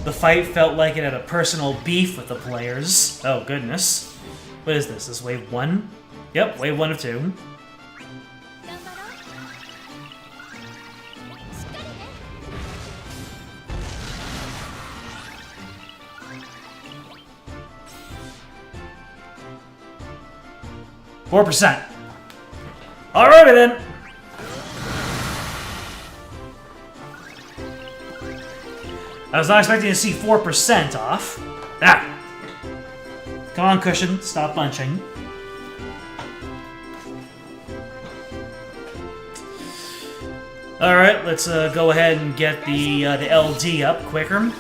[SPEAKER 1] the fight felt like it had a personal beef with the players. Oh, goodness. What is this? This is wave 1? Yep, wave 1 of 2. %. Alrighty then. I was not expecting to see 4% off. Ah! Come on, Cushion. Stop bunching. Alright, let's go ahead and get the LD up quicker.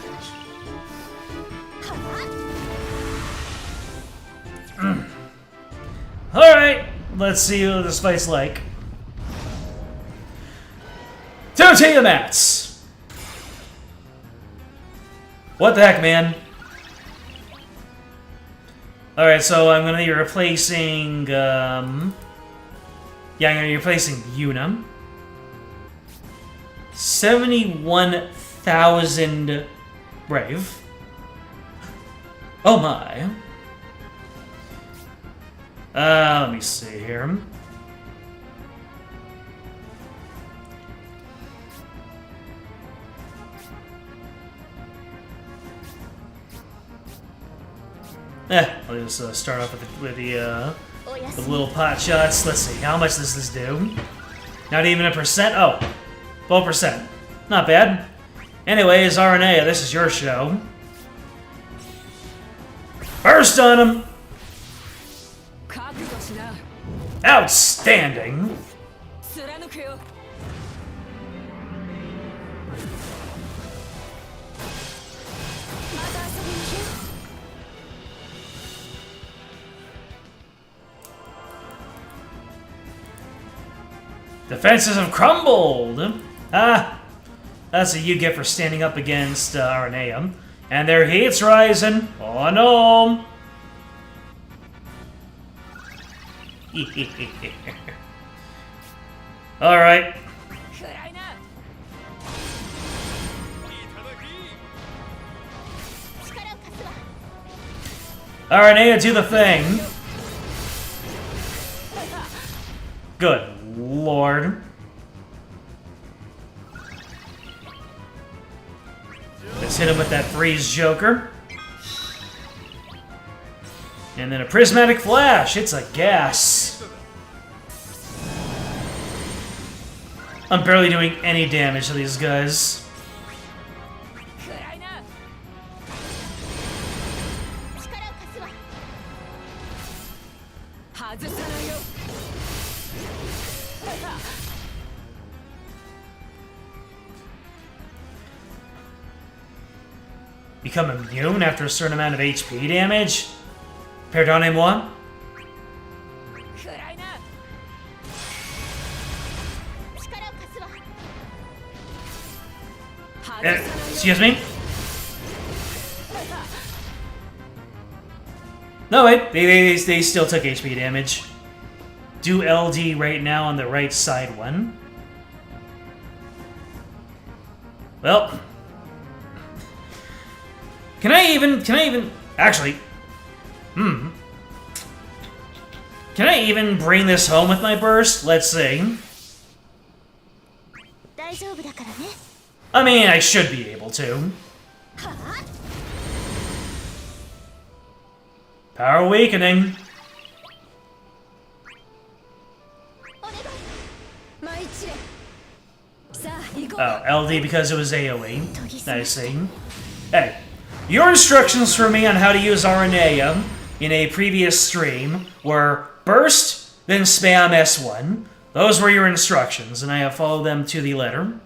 [SPEAKER 1] Alright, let's see what this fight's like. Two Tiamats! What the heck, man? Alright, so I'm gonna be replacing, yeah, I'm gonna be replacing Yuna. 71,000 Brave. Oh my. Let me see here. I'll just start off with the little pot shots. Let's see, how much does this do? Not even a percent? Oh, 12%. Not bad. Anyways, Aranea, this is your show. Burst on him! Outstanding! Defenses have crumbled! Ah! That's what you get for standing up against Aranea. And their heat's rising! Oh no! Alright. Aranea, do the thing! Good lord. Let's hit him with that freeze joker. And then a prismatic flash. It's a gas. I'm barely doing any damage to these guys. become immune after a certain amount of HP damage? Pardonnez-moi? Excuse me? No, wait. They still took HP damage. Do LD right now on the right side one. Well. Can I even... Actually. Can I even bring this home with my burst? Let's see. I mean, I should be able to. Power weakening. Oh, LD because it was AoE. I see. Hey, your instructions for me on how to use RNA in a previous stream were burst, then spam S1. Those were your instructions, and I have followed them to the letter.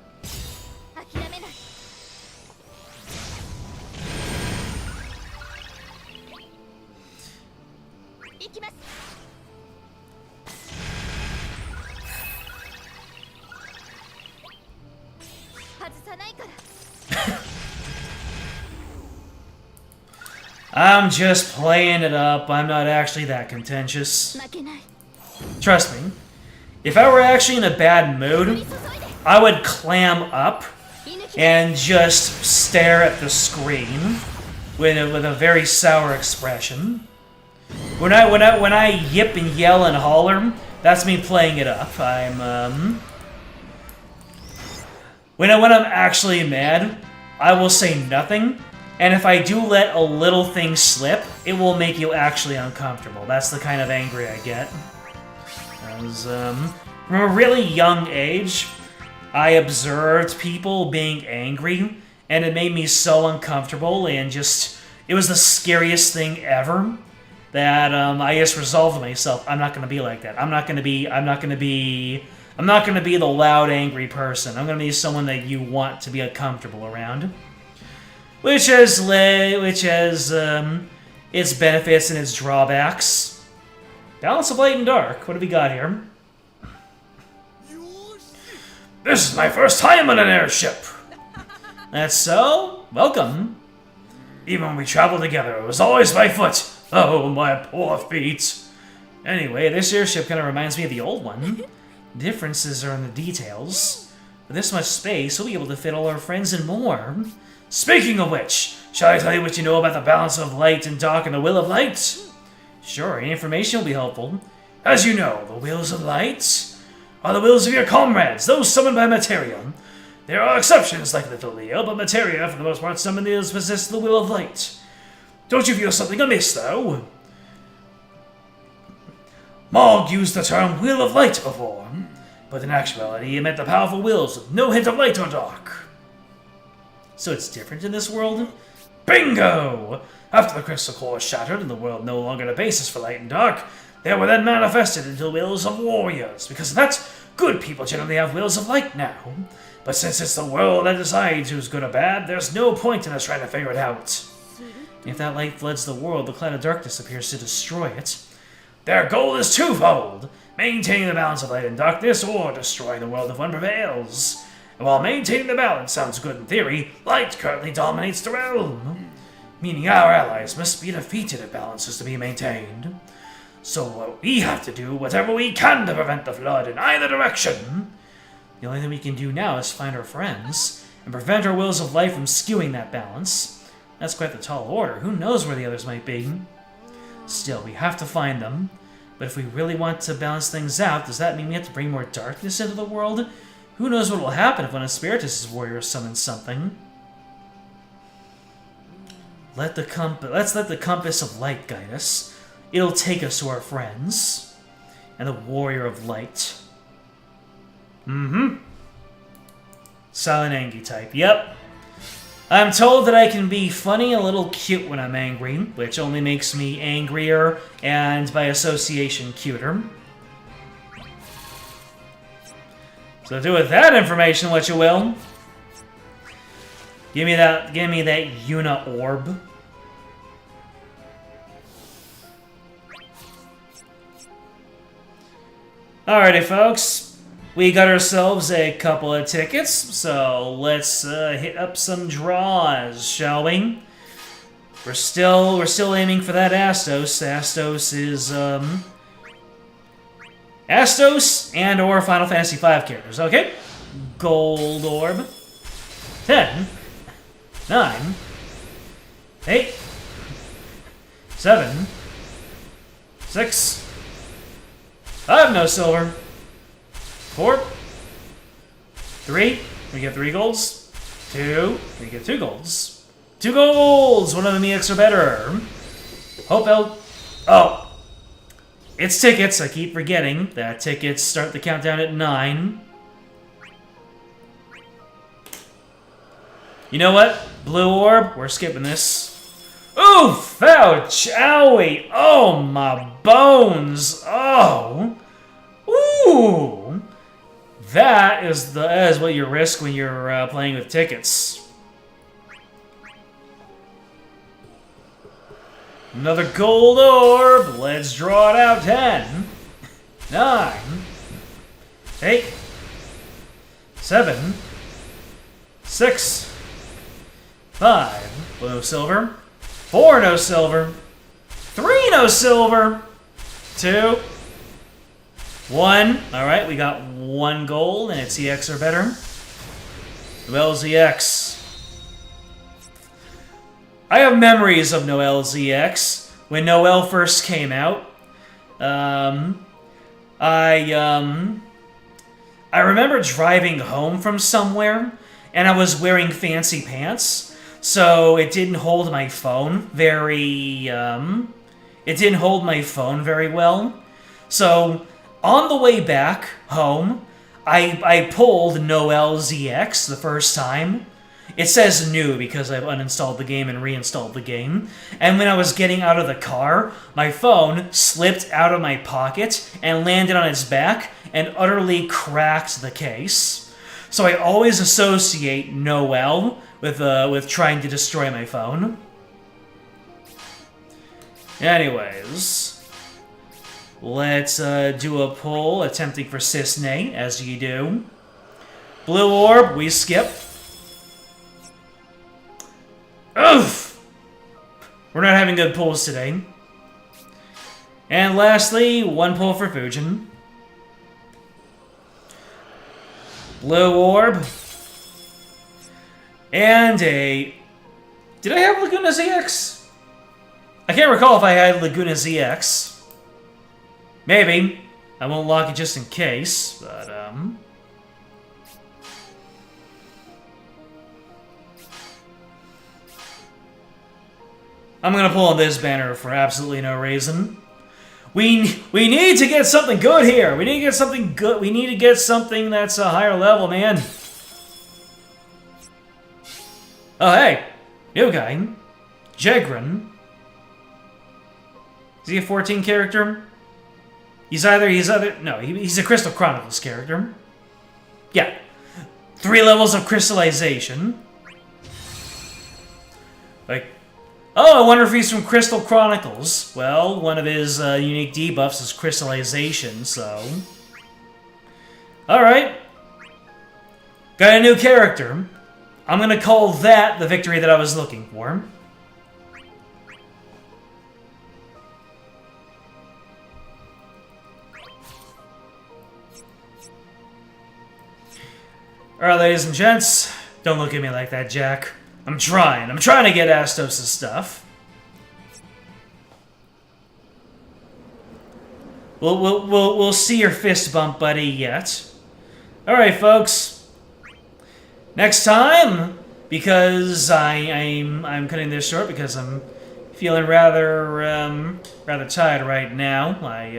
[SPEAKER 1] I'm just playing it up. I'm not actually that contentious. Trust me. If I were actually in a bad mood, I would clam up and just stare at the screen with a very sour expression. When I yip and yell and holler, that's me playing it up. I'm when I'm actually mad, I will say nothing. And if I do let a little thing slip, it will make you actually uncomfortable. That's the kind of angry I get. From a really young age, I observed people being angry, and it made me so uncomfortable, and just, it was the scariest thing ever, that I just resolved to myself, I'm not gonna be like that. I'm not gonna be the loud, angry person. I'm gonna be someone that you want to be uncomfortable around. Which has its benefits and its drawbacks. Balance of light and dark. What have we got here? This is my first time on an airship. That's so? Welcome. Even when we traveled together, it was always by foot. Oh, my poor feet. Anyway, this airship kind of reminds me of the old one. Differences are in the details. With this much space, we'll be able to fit all our friends and more. Speaking of which, shall I tell you what you know about the balance of light and dark and the will of light? Sure, any information will be helpful. As you know, the wills of light are the wills of your comrades, those summoned by materia. There are exceptions like Little Leo, but materia, for the most part, summoned is possess the will of light. Don't you feel something amiss, though? Morg used the term will of light before, but in actuality it meant the powerful wills with no hint of light or dark. So it's different in this world? Bingo! After the crystal core shattered and the world no longer had a basis for light and dark, they were then manifested into wills of warriors. Because of that, good people generally have wills of light now. But since it's the world that decides who's good or bad, there's no point in us trying to figure it out. If that light floods the world, the cloud of darkness appears to destroy it. Their goal is twofold: maintaining the balance of light and darkness, or destroying the world if one prevails. And while maintaining the balance sounds good in theory, light currently dominates the realm. Meaning our allies must be defeated if balance is to be maintained. So what we have to do, whatever we can to prevent the flood in either direction. The only thing we can do now is find our friends, and prevent our wills of light from skewing that balance. That's quite the tall order. Who knows where the others might be? Still, we have to find them. But if we really want to balance things out, does that mean we have to bring more darkness into the world? Who knows what will happen if one of Spiritus' warriors summons something? Let's let the compass of light guide us. It'll take us to our friends. And the warrior of light. Silent Angie type. Yep. I'm told that I can be funny and a little cute when I'm angry, which only makes me angrier and, by association, cuter. So do with that information what you will. Give me that Una orb. Alrighty, folks. We got ourselves a couple of tickets, so let's hit up some draws, shall we? We're still aiming for that Astos. Astos is Astos and or Final Fantasy V characters. Okay. Gold orb. 10, 9, 8, 7, 6. 5, no silver. 4, 3, we get 3 golds. 2, we get 2 golds. 2 golds! One of them EX or better. Oh! It's tickets, I keep forgetting that tickets start the countdown at 9. You know what? Blue orb, we're skipping this. Oof! Ouch! Owie! Oh, my bones! Oh! Ooh! That is what you risk when you're playing with tickets. Another gold orb. Let's draw it out. 10, 9, 8, 7, 6, 5. No silver. 4, no silver. 3, no silver. 2, 1. Alright, we got 1 gold, and it's EX or better. Noelle's EX. I have memories of Noelle's EX. When Noelle first came out, I remember driving home from somewhere, and I was wearing fancy pants, so it didn't hold my phone very well. So on the way back home, I pulled Noelle's EX the first time. It says new because I've uninstalled the game and reinstalled the game. And when I was getting out of the car, my phone slipped out of my pocket and landed on its back and utterly cracked the case. So I always associate Noelle with trying to destroy my phone. Anyways, let's do a pull attempting for Cisne, as you do. Blue orb, we skip. Oof! We're not having good pulls today. And lastly, 1 pull for Fujin. Blue orb. And a... Did I have Laguna ZX? I can't recall if I had Laguna ZX. Maybe. I won't lock it just in case, but, I'm gonna pull on this banner for absolutely no reason. We need to get something good here. We need to get something good. We need to get something that's a higher level, man. Oh, hey. New guy. Jegrin. Is he a 14 character? He's a Crystal Chronicles character. Yeah. 3 levels of crystallization. Like, oh, I wonder if he's from Crystal Chronicles. Well, one of his unique debuffs is crystallization, so... Alright. Got a new character. I'm gonna call that the victory that I was looking for. Alright, ladies and gents. Don't look at me like that, Jack. I'm trying to get Astos' stuff. We'll see your fist bump, buddy, yet. Alright, folks. Next time, because I'm cutting this short because I'm feeling rather tired right now. I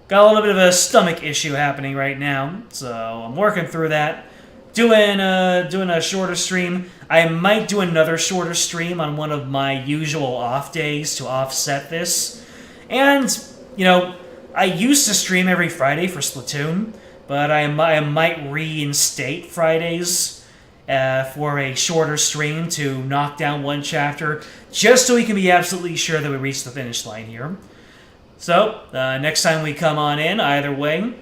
[SPEAKER 1] got a little bit of a stomach issue happening right now, so I'm working through that. Doing a shorter stream. I might do another shorter stream on one of my usual off days to offset this. And, you know, I used to stream every Friday for Splatoon, but I might reinstate Fridays for a shorter stream to knock down one chapter, just so we can be absolutely sure that we reach the finish line here. So, next time we come on in, either way,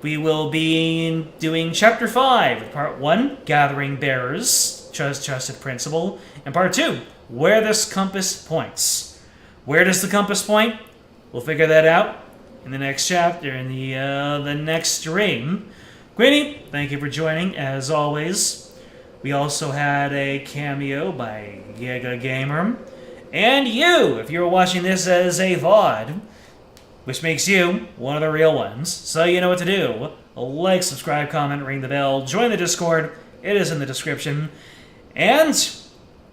[SPEAKER 1] we will be doing Chapter 5, Part 1, Gathering Bearers, Trusted Principle, and Part 2, Where This Compass Points. Where does the compass point? We'll figure that out in the next chapter, in the next stream. Queenie, thank you for joining, as always. We also had a cameo by Giga Gamer. And you, if you're watching this as a VOD, which makes you one of the real ones. So you know what to do. Like, subscribe, comment, ring the bell, join the Discord. It is in the description. And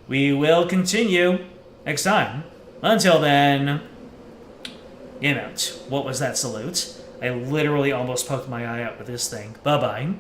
[SPEAKER 1] we will continue next time. Until then, what was that salute? I literally almost poked my eye out with this thing. Bye-bye.